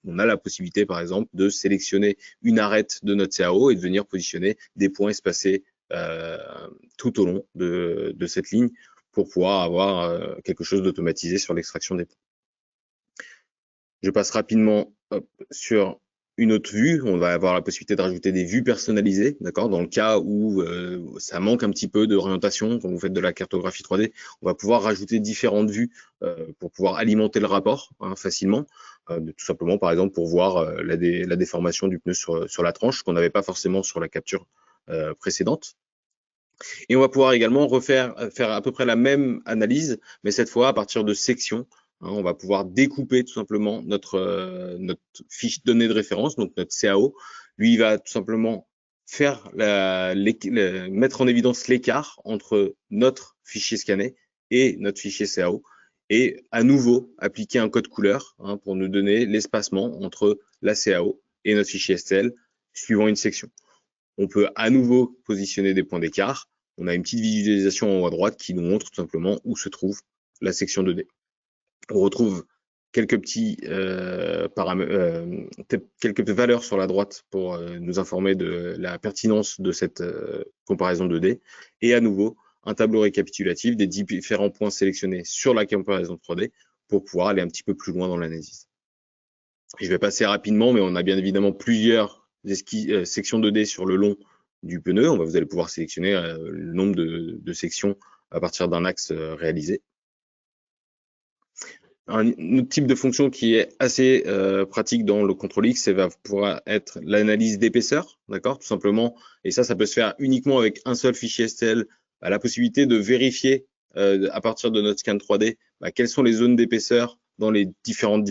On a la possibilité, par exemple, de sélectionner une arête de notre CAO et de venir positionner des points espacés tout au long de cette ligne pour pouvoir avoir quelque chose d'automatisé sur l'extraction des points. Je passe rapidement sur une autre vue. On va avoir la possibilité de rajouter des vues personnalisées, d'accord. Dans le cas où ça manque un petit peu d'orientation, quand vous faites de la cartographie 3D, on va pouvoir rajouter différentes vues pour pouvoir alimenter le rapport facilement. Tout simplement, par exemple, pour voir la déformation du pneu sur la tranche qu'on n'avait pas forcément sur la capture précédente. Et on va pouvoir également faire à peu près la même analyse, mais cette fois à partir de sections. On va pouvoir découper tout simplement notre fiche donnée de référence, donc notre CAO. Lui, il va tout simplement faire mettre en évidence l'écart entre notre fichier scanné et notre fichier CAO, et à nouveau appliquer un code couleur pour nous donner l'espacement entre la CAO et notre fichier STL suivant une section. on peut à nouveau positionner des points d'écart. On a une petite visualisation en haut à droite qui nous montre tout simplement où se trouve la section 2D. On retrouve quelques quelques valeurs sur la droite pour nous informer de la pertinence de cette comparaison 2D. Et à nouveau, un tableau récapitulatif des différents points sélectionnés sur la comparaison 3D pour pouvoir aller un petit peu plus loin dans l'analyse. Je vais passer rapidement, mais on a bien évidemment plusieurs sections 2D sur le long du pneu. Vous allez pouvoir sélectionner le nombre de sections à partir d'un axe réalisé. Un autre type de fonction qui est assez pratique dans le contrôle X, ça va pouvoir être l'analyse d'épaisseur, d'accord, tout simplement. Et ça peut se faire uniquement avec un seul fichier STL. La possibilité de vérifier à partir de notre scan 3D quelles sont les zones d'épaisseur dans les différentes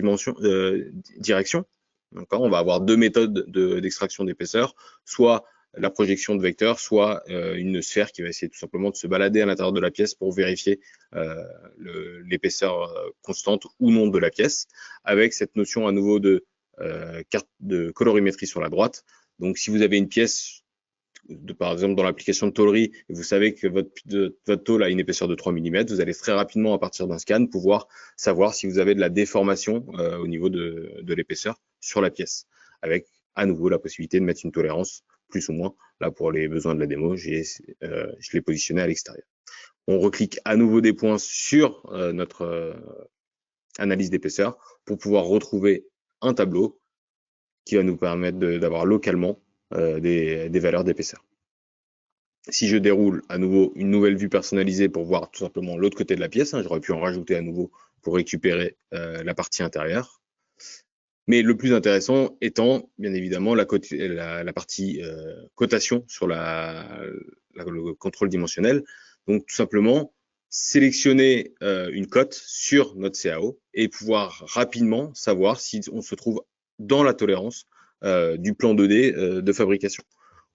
directions. D'accord, on va avoir deux méthodes d'extraction d'épaisseur, soit la projection de vecteurs, soit une sphère qui va essayer tout simplement de se balader à l'intérieur de la pièce pour vérifier l'épaisseur constante ou non de la pièce, avec cette notion à nouveau de carte de colorimétrie sur la droite. Donc si vous avez une pièce, par exemple dans l'application de tôlerie, et vous savez que votre tôle a une épaisseur de 3 mm, vous allez très rapidement, à partir d'un scan, pouvoir savoir si vous avez de la déformation au niveau de l'épaisseur sur la pièce, avec à nouveau la possibilité de mettre une tolérance plus ou moins. Là, pour les besoins de la démo, je l'ai positionné à l'extérieur. On reclique à nouveau des points sur notre analyse d'épaisseur pour pouvoir retrouver un tableau qui va nous permettre d'avoir localement des valeurs d'épaisseur. Si je déroule à nouveau une nouvelle vue personnalisée pour voir tout simplement l'autre côté de la pièce, j'aurais pu en rajouter à nouveau pour récupérer la partie intérieure. Mais le plus intéressant étant, bien évidemment, la partie cotation sur le contrôle dimensionnel. Donc, tout simplement, sélectionner une cote sur notre CAO et pouvoir rapidement savoir si on se trouve dans la tolérance du plan 2D de fabrication.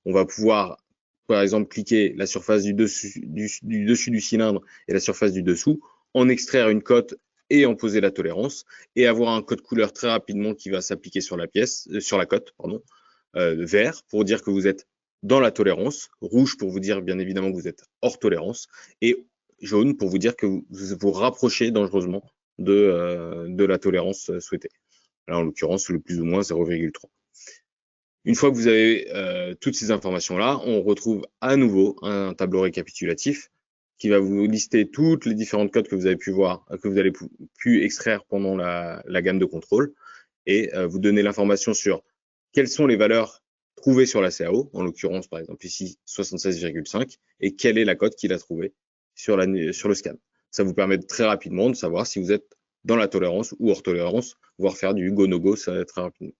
On va pouvoir, par exemple, cliquer la surface du dessus du cylindre et la surface du dessous, en extraire une cote et en poser la tolérance, et avoir un code couleur très rapidement qui va s'appliquer sur la pièce, sur la cote, pardon, vert pour dire que vous êtes dans la tolérance, rouge pour vous dire bien évidemment que vous êtes hors tolérance, et jaune pour vous dire que vous vous rapprochez dangereusement de la tolérance souhaitée. Là, en l'occurrence, le plus ou moins 0,3. Une fois que vous avez toutes ces informations-là, on retrouve à nouveau un tableau récapitulatif qui va vous lister toutes les différentes codes que vous avez pu voir, que vous avez pu extraire pendant la gamme de contrôle, et vous donner l'information sur quelles sont les valeurs trouvées sur la CAO, en l'occurrence par exemple ici 76,5, et quelle est la cote qu'il a trouvée sur le scan. Ça vous permet très rapidement de savoir si vous êtes dans la tolérance ou hors tolérance, voire faire du go-no-go très rapidement.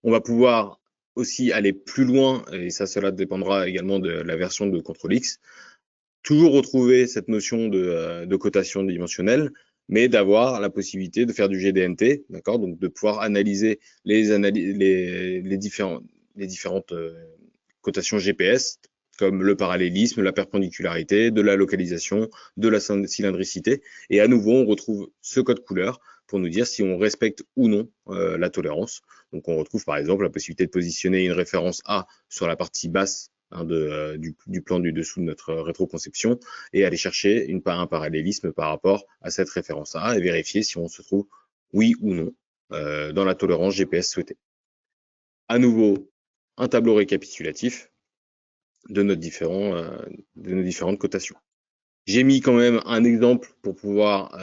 On va pouvoir aussi aller plus loin, et cela dépendra également de la version de Control X, toujours retrouver cette notion de cotation dimensionnelle, mais d'avoir la possibilité de faire du GDNT, d'accord, donc de pouvoir analyser les différentes cotations GPS, comme le parallélisme, la perpendicularité, de la localisation, de la cylindricité, et à nouveau on retrouve ce code couleur pour nous dire si on respecte ou non la tolérance. Donc on retrouve par exemple la possibilité de positionner une référence A sur la partie basse du plan du dessous de notre rétroconception et aller chercher un parallélisme par rapport à cette référence A et vérifier si on se trouve oui ou non dans la tolérance GPS souhaitée. À nouveau, un tableau récapitulatif de nos différentes cotations. J'ai mis quand même un exemple pour pouvoir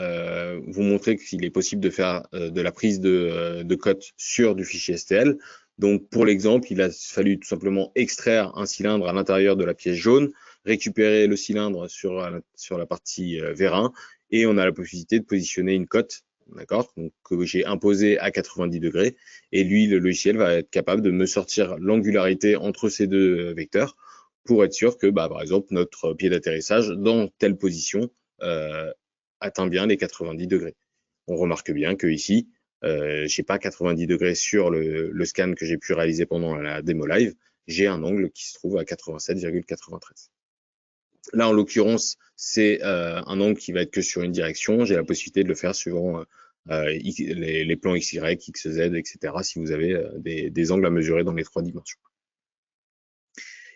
vous montrer qu'il est possible de faire de la prise de cote sur du fichier STL. Donc pour l'exemple, il a fallu tout simplement extraire un cylindre à l'intérieur de la pièce jaune, récupérer le cylindre sur la partie vérin, et on a la possibilité de positionner une cote, d'accord, donc que j'ai imposée à 90 degrés, et lui, le logiciel va être capable de me sortir l'angularité entre ces deux vecteurs pour être sûr que, par exemple, notre pied d'atterrissage dans telle position atteint bien les 90 degrés. On remarque bien que ici, j'ai pas 90 degrés sur le scan que j'ai pu réaliser pendant la démo live, j'ai un angle qui se trouve à 87,93. Là, en l'occurrence, c'est un angle qui va être que sur une direction. J'ai la possibilité de le faire suivant les plans XY, XZ, etc. si vous avez des angles à mesurer dans les 3 dimensions.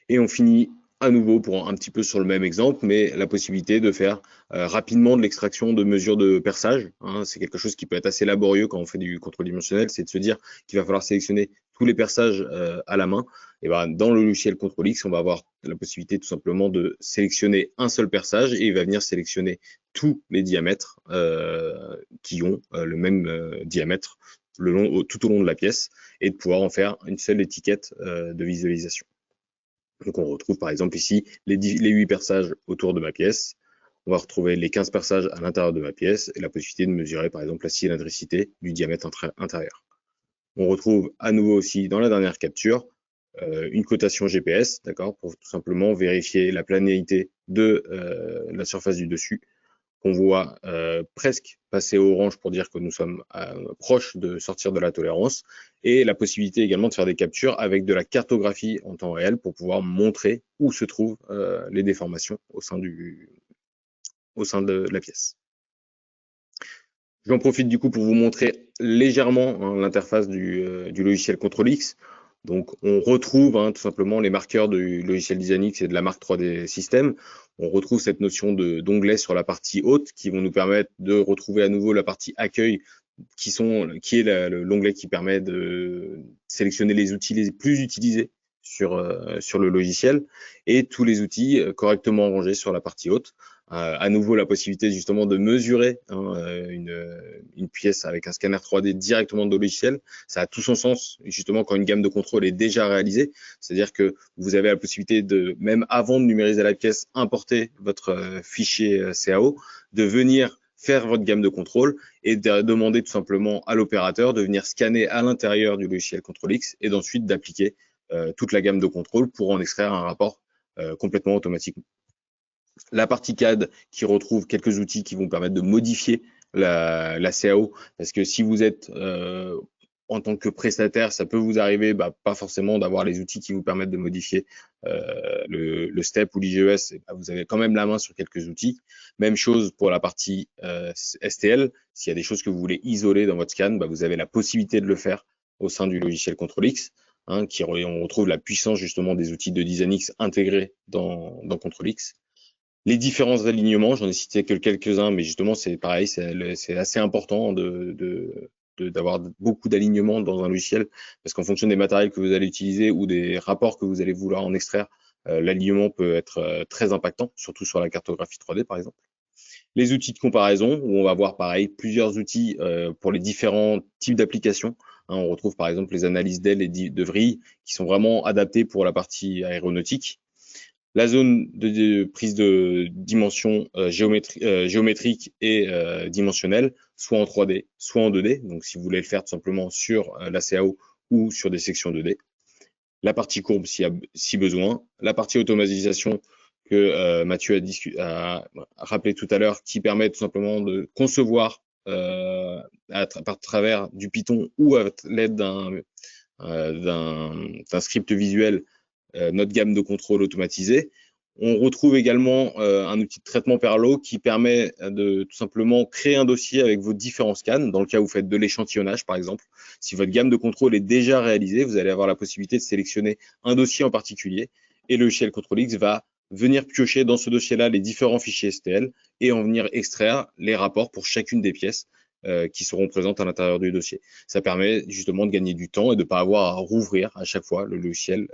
Et on finit à nouveau pour un petit peu sur le même exemple, mais la possibilité de faire rapidement de l'extraction de mesures de perçage. Hein. C'est quelque chose qui peut être assez laborieux quand on fait du contrôle dimensionnel, c'est de se dire qu'il va falloir sélectionner tous les perçages à la main. Et ben, dans le logiciel Control X, on va avoir la possibilité tout simplement de sélectionner un seul perçage et il va venir sélectionner tous les diamètres qui ont le même diamètre tout au long de la pièce et de pouvoir en faire une seule étiquette de visualisation. Donc on retrouve par exemple ici les 8 perçages autour de ma pièce. On va retrouver les 15 perçages à l'intérieur de ma pièce et la possibilité de mesurer par exemple la cylindricité du diamètre intérieur. On retrouve à nouveau aussi dans la dernière capture une cotation GPS, d'accord, pour tout simplement vérifier la planéité de la surface du dessus, qu'on voit presque passer au orange pour dire que nous sommes proches de sortir de la tolérance, et la possibilité également de faire des captures avec de la cartographie en temps réel pour pouvoir montrer où se trouvent les déformations au sein de la pièce. J'en profite du coup pour vous montrer légèrement l'interface du logiciel Control X. Donc on retrouve tout simplement les marqueurs du logiciel DesignX et de la marque 3D System. On retrouve cette notion d'onglet sur la partie haute qui vont nous permettre de retrouver à nouveau la partie accueil qui est l'onglet qui permet de sélectionner les outils les plus utilisés sur le logiciel et tous les outils correctement rangés sur la partie haute. À nouveau la possibilité justement de mesurer une pièce avec un scanner 3D directement dans le logiciel. Ça a tout son sens justement quand une gamme de contrôle est déjà réalisée, c'est-à-dire que vous avez la possibilité de, même avant de numériser la pièce, importer votre fichier CAO, de venir faire votre gamme de contrôle et de demander tout simplement à l'opérateur de venir scanner à l'intérieur du logiciel Control X et d'ensuite d'appliquer toute la gamme de contrôle pour en extraire un rapport complètement automatiquement. La partie CAD qui retrouve quelques outils qui vont permettre de modifier la CAO, parce que si vous êtes en tant que prestataire, ça peut vous arriver pas forcément d'avoir les outils qui vous permettent de modifier le STEP ou l'IGES, vous avez quand même la main sur quelques outils. Même chose pour la partie STL, s'il y a des choses que vous voulez isoler dans votre scan, vous avez la possibilité de le faire au sein du logiciel Control X, on retrouve la puissance justement des outils de DesignX intégrés dans Control X. Les différents alignements, j'en ai cité que quelques-uns, mais justement, c'est pareil, c'est assez important d'avoir beaucoup d'alignements dans un logiciel, parce qu'en fonction des matériels que vous allez utiliser ou des rapports que vous allez vouloir en extraire, l'alignement peut être très impactant, surtout sur la cartographie 3D, par exemple. Les outils de comparaison, où on va voir, pareil, plusieurs outils pour les différents types d'applications. On retrouve, par exemple, les analyses d'ailes et de vrilles, qui sont vraiment adaptées pour la partie aéronautique. La zone de prise de dimension géométrique et dimensionnelle, soit en 3D, soit en 2D. Donc, si vous voulez le faire tout simplement sur la CAO ou sur des sections 2D. La partie courbe, si besoin. La partie automatisation que Mathieu a rappelé tout à l'heure, qui permet tout simplement de concevoir par travers du Python ou à l'aide d'un script visuel notre gamme de contrôle automatisée. On retrouve également un outil de traitement Perlo qui permet de tout simplement créer un dossier avec vos différents scans. Dans le cas où vous faites de l'échantillonnage, par exemple, si votre gamme de contrôle est déjà réalisée, vous allez avoir la possibilité de sélectionner un dossier en particulier et le logiciel Control X va venir piocher dans ce dossier-là les différents fichiers STL et en venir extraire les rapports pour chacune des pièces qui seront présentes à l'intérieur du dossier. Ça permet justement de gagner du temps et de ne pas avoir à rouvrir à chaque fois le logiciel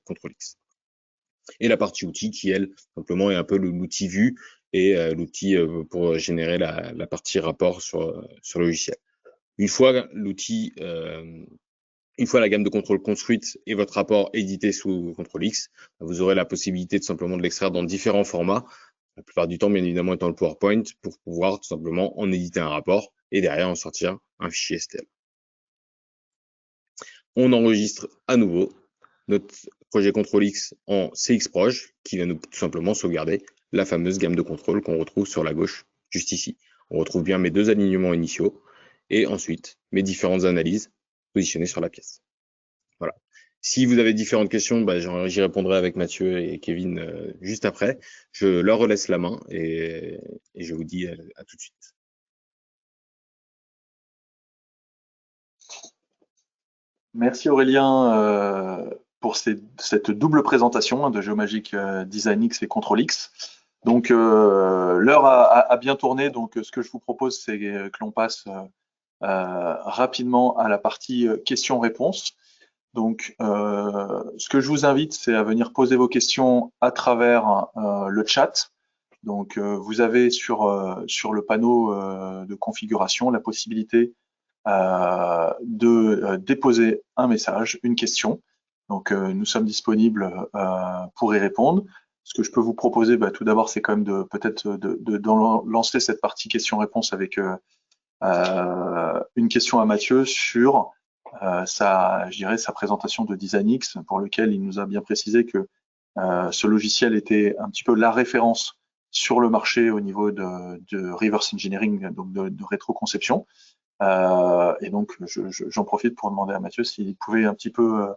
Control X. Et la partie outils qui, elle, simplement est un peu l'outil vue et l'outil pour générer la partie rapport sur le logiciel. Une fois l'outil, une fois la gamme de contrôle construite et votre rapport édité sous Control X, vous aurez la possibilité tout simplement de l'extraire dans différents formats, la plupart du temps bien évidemment étant le PowerPoint, pour pouvoir tout simplement en éditer un rapport et derrière en sortir un fichier STL. On enregistre à nouveau notre projet Control X en CXProj qui va nous tout simplement sauvegarder la fameuse gamme de contrôle qu'on retrouve sur la gauche juste ici. On retrouve bien mes deux alignements initiaux et ensuite mes différentes analyses positionnées sur la pièce. Voilà. Si vous avez différentes questions, j'y répondrai avec Mathieu et Kevin juste après. Je leur relaisse la main et je vous dis à tout de suite. Merci Aurélien pour cette double présentation de Geomagic Design X et Control X. Donc l'heure a bien tourné, donc ce que je vous propose, c'est que l'on passe rapidement à la partie questions-réponses. Donc ce que je vous invite, c'est à venir poser vos questions à travers le chat. Donc vous avez sur le panneau de configuration la possibilité de déposer un message, une question. Donc nous sommes disponibles pour y répondre. Ce que je peux vous proposer, tout d'abord, c'est quand même de lancer cette partie questions-réponses avec une question à Mathieu sur sa présentation de DesignX, pour lequel il nous a bien précisé que ce logiciel était un petit peu la référence sur le marché au niveau de reverse engineering, donc de rétroconception. Et donc, j'en profite pour demander à Mathieu s'il pouvait un petit peu,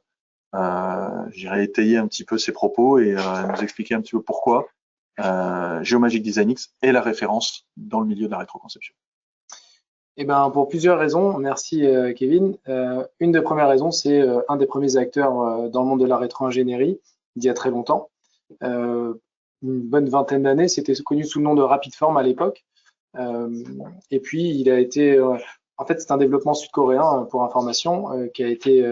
étayer un petit peu ses propos et nous expliquer un petit peu pourquoi Geomagic Design X est la référence dans le milieu de la rétroconception. Eh ben, pour plusieurs raisons. Merci Kevin. Une des premières raisons, c'est un des premiers acteurs dans le monde de la rétro-ingénierie d'il y a très longtemps. Une bonne vingtaine d'années, c'était connu sous le nom de RapidForm à l'époque. Et puis, il a été... en fait, c'est un développement sud-coréen, pour information, qui a été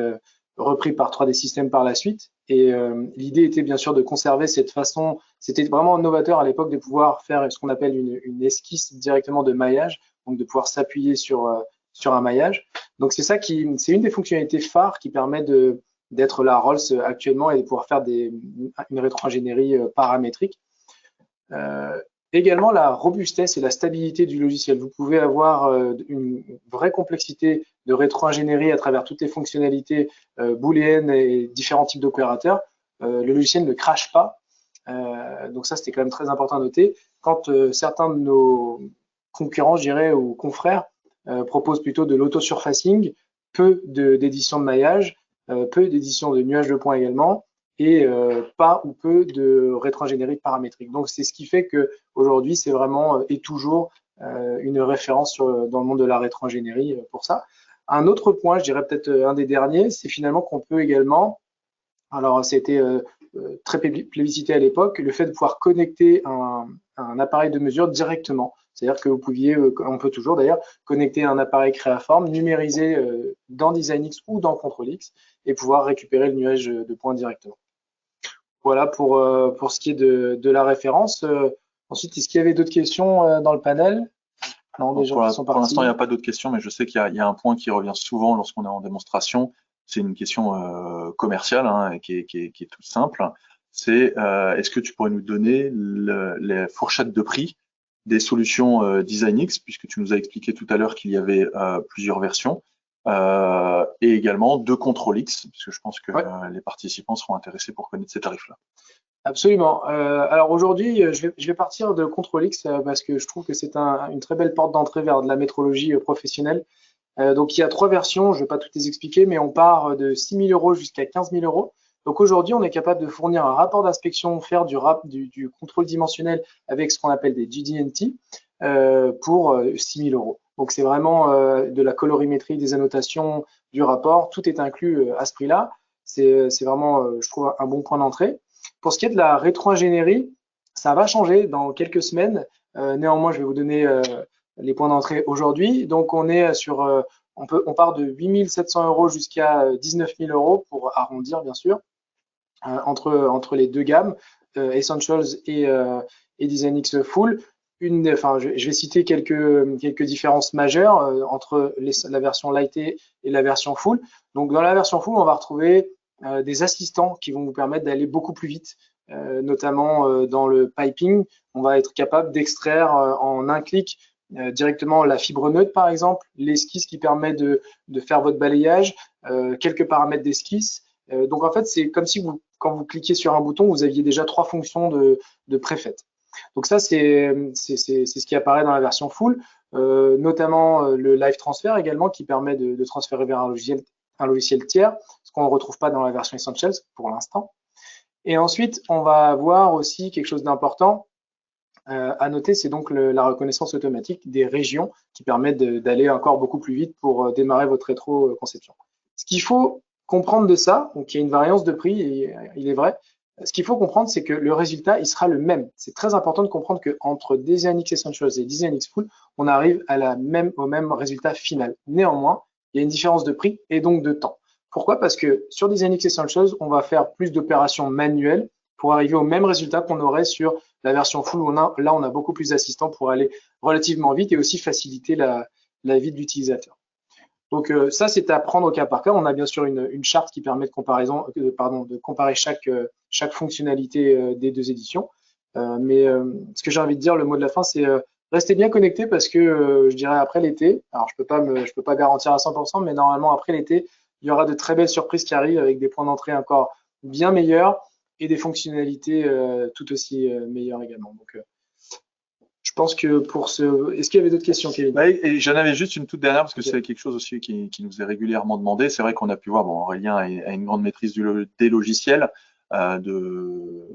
repris par 3D Systems par la suite. Et l'idée était bien sûr de conserver cette façon. C'était vraiment novateur à l'époque de pouvoir faire ce qu'on appelle une esquisse directement de maillage, donc de pouvoir s'appuyer sur un maillage. Donc c'est c'est une des fonctionnalités phares qui permet d'être la Rolls actuellement et de pouvoir faire une rétro-ingénierie paramétrique. Également la robustesse et la stabilité du logiciel. Vous pouvez avoir une vraie complexité de rétro-ingénierie à travers toutes les fonctionnalités booléennes et différents types d'opérateurs. Le logiciel ne crache pas. Donc ça, c'était quand même très important à noter. Quand certains de nos concurrents, je dirais, ou confrères proposent plutôt de l'auto-surfacing, peu d'édition de maillage, peu d'édition de nuages de points également, et pas ou peu de rétro-ingénierie paramétrique. Donc c'est ce qui fait que aujourd'hui c'est vraiment et toujours une référence dans le monde de la rétro-ingénierie pour ça. Un autre point, je dirais peut-être un des derniers, c'est finalement qu'on peut également, alors c'était très plébiscité à l'époque, le fait de pouvoir connecter un appareil de mesure directement. C'est-à-dire que vous pouviez, on peut toujours d'ailleurs, connecter un appareil créaforme, numériser dans DesignX ou dans Control X et pouvoir récupérer le nuage de points directement. Voilà pour ce qui est de la référence. Ensuite, est-ce qu'il y avait d'autres questions dans le panel? Non, des gens qui sont partis. Pour l'instant, il n'y a pas d'autres questions, mais je sais qu'il y a un point qui revient souvent lorsqu'on est en démonstration. C'est une question commerciale et qui est toute simple. C'est est-ce que tu pourrais nous donner les fourchettes de prix des solutions DesignX, puisque tu nous as expliqué tout à l'heure qu'il y avait plusieurs versions, et également de Control X, puisque je pense que les participants seront intéressés pour connaître ces tarifs-là. Absolument. Alors aujourd'hui, je vais partir de Control X parce que je trouve que c'est une très belle porte d'entrée vers de la métrologie professionnelle. Donc il y a 3 versions, je ne vais pas toutes les expliquer, mais on part de 6 000 € jusqu'à 15 000 €. Donc aujourd'hui, on est capable de fournir un rapport d'inspection, faire du contrôle dimensionnel avec ce qu'on appelle des GD&T pour 6 000 €. Donc c'est vraiment de la colorimétrie, des annotations, du rapport, tout est inclus à ce prix-là. C'est vraiment, je trouve, un bon point d'entrée. Pour ce qui est de la rétro-ingénierie, ça va changer dans quelques semaines. Néanmoins, je vais vous donner les points d'entrée aujourd'hui. Donc on est sur, on part de 8 700 € jusqu'à 19 000 € pour arrondir bien sûr, entre les deux gammes, Essentials et DesignX Full. Je vais citer quelques différences majeures entre la version Light et la version Full. Donc dans la version Full, on va retrouver des assistants qui vont vous permettre d'aller beaucoup plus vite, notamment dans le piping. On va être capable d'extraire en un clic directement la fibre neutre par exemple, l'esquisse qui permet de faire votre balayage, quelques paramètres d'esquisse. Donc en fait, c'est comme si quand vous cliquez sur un bouton, vous aviez déjà 3 fonctions de préfaites. Donc ça, c'est ce qui apparaît dans la version full, notamment le live transfer également qui permet de transférer vers un logiciel tiers, ce qu'on ne retrouve pas dans la version Essentials pour l'instant. Et ensuite, on va avoir aussi quelque chose d'important à noter, c'est donc la reconnaissance automatique des régions qui permettent d'aller encore beaucoup plus vite pour démarrer votre rétro-conception. Ce qu'il faut comprendre de ça, donc il y a une variance de prix, et il est vrai. Ce qu'il faut comprendre, c'est que le résultat, il sera le même. C'est très important de comprendre qu'entre DesignX Essentials et DesignX Full, on arrive au même résultat final. Néanmoins, il y a une différence de prix et donc de temps. Pourquoi? Parce que sur DesignX Essentials, on va faire plus d'opérations manuelles pour arriver au même résultat qu'on aurait sur la version full où là, on a beaucoup plus d'assistants pour aller relativement vite et aussi faciliter la vie de l'utilisateur. Donc ça, c'est à prendre au cas par cas. On a bien sûr une charte qui permet de comparer chaque fonctionnalité des deux éditions. Mais ce que j'ai envie de dire, le mot de la fin, c'est restez bien connectés parce que je dirais après l'été, alors je peux pas garantir à 100%, mais normalement après l'été, il y aura de très belles surprises qui arrivent avec des points d'entrée encore bien meilleurs et des fonctionnalités tout aussi meilleures également. Donc je pense que est-ce qu'il y avait d'autres questions, Kevin? Ouais, et j'en avais juste une toute dernière parce que Ok. c'est quelque chose aussi qui nous est régulièrement demandé. C'est vrai qu'on a pu voir, bon, Aurélien a une grande maîtrise des logiciels de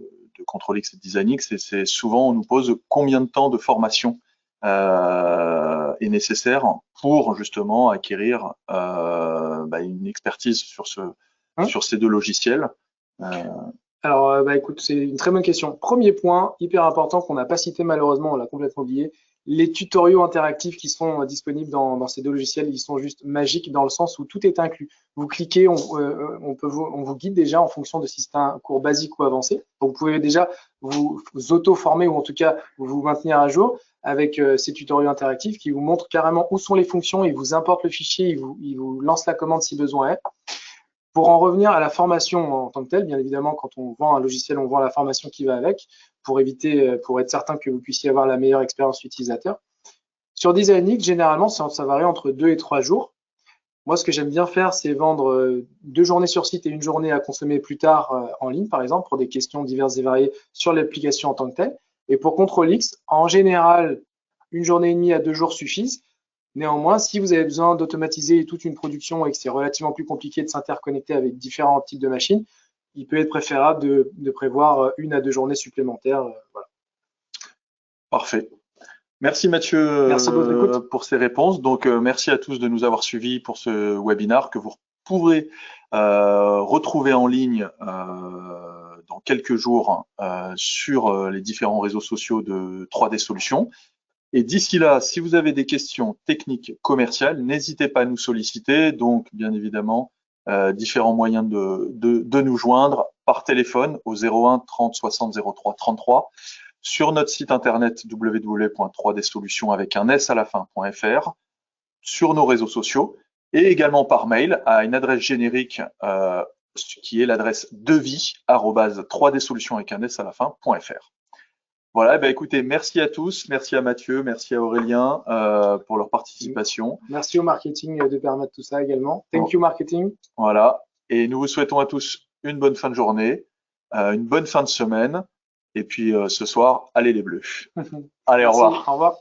Control X et Design X, et c'est souvent on nous pose combien de temps de formation est nécessaire pour justement acquérir une expertise sur Hein sur ces deux logiciels. Alors, écoute, c'est une très bonne question. Premier point, hyper important qu'on n'a pas cité malheureusement, on l'a complètement oublié. Les tutoriaux interactifs qui sont disponibles dans ces deux logiciels, ils sont juste magiques dans le sens où tout est inclus. Vous cliquez, on vous guide déjà en fonction de si c'est un cours basique ou avancé. Donc, vous pouvez déjà vous auto-former ou en tout cas vous maintenir à jour avec ces tutoriaux interactifs qui vous montrent carrément où sont les fonctions, ils vous importent le fichier, ils vous lancent la commande si besoin est. Pour en revenir à la formation en tant que telle, bien évidemment, quand on vend un logiciel, on vend la formation qui va avec pour être certain que vous puissiez avoir la meilleure expérience utilisateur. Sur DesignX, généralement, ça varie entre 2 et 3 jours. Moi, ce que j'aime bien faire, c'est vendre 2 journées sur site et une journée à consommer plus tard en ligne, par exemple, pour des questions diverses et variées sur l'application en tant que telle. Et pour Control X, en général, une journée et demie à 2 jours suffisent. Néanmoins, si vous avez besoin d'automatiser toute une production et que c'est relativement plus compliqué de s'interconnecter avec différents types de machines, il peut être préférable de prévoir 1 à 2 journées supplémentaires. Voilà. Parfait. Merci Mathieu Merci de votre écoute. pour ces réponses. Donc merci à tous de nous avoir suivis pour ce webinaire que vous pourrez retrouver en ligne dans quelques jours sur les différents réseaux sociaux de 3D Solutions. Et d'ici là, si vous avez des questions techniques, commerciales, n'hésitez pas à nous solliciter. Donc, bien évidemment, différents moyens de nous joindre par téléphone au 01 30 60 03 33, sur notre site internet www.3dsolutions avec un S à la fin.fr, sur nos réseaux sociaux et également par mail à une adresse générique qui est l'adresse devis@3dsolutions avec un S à la fin.fr. Voilà, écoutez, merci à tous, merci à Mathieu, merci à Aurélien pour leur participation. Merci au marketing de permettre tout ça également. Thank you marketing. Voilà, et nous vous souhaitons à tous une bonne fin de journée, une bonne fin de semaine, et puis ce soir, allez les Bleus. Allez, Merci, au revoir. Au revoir.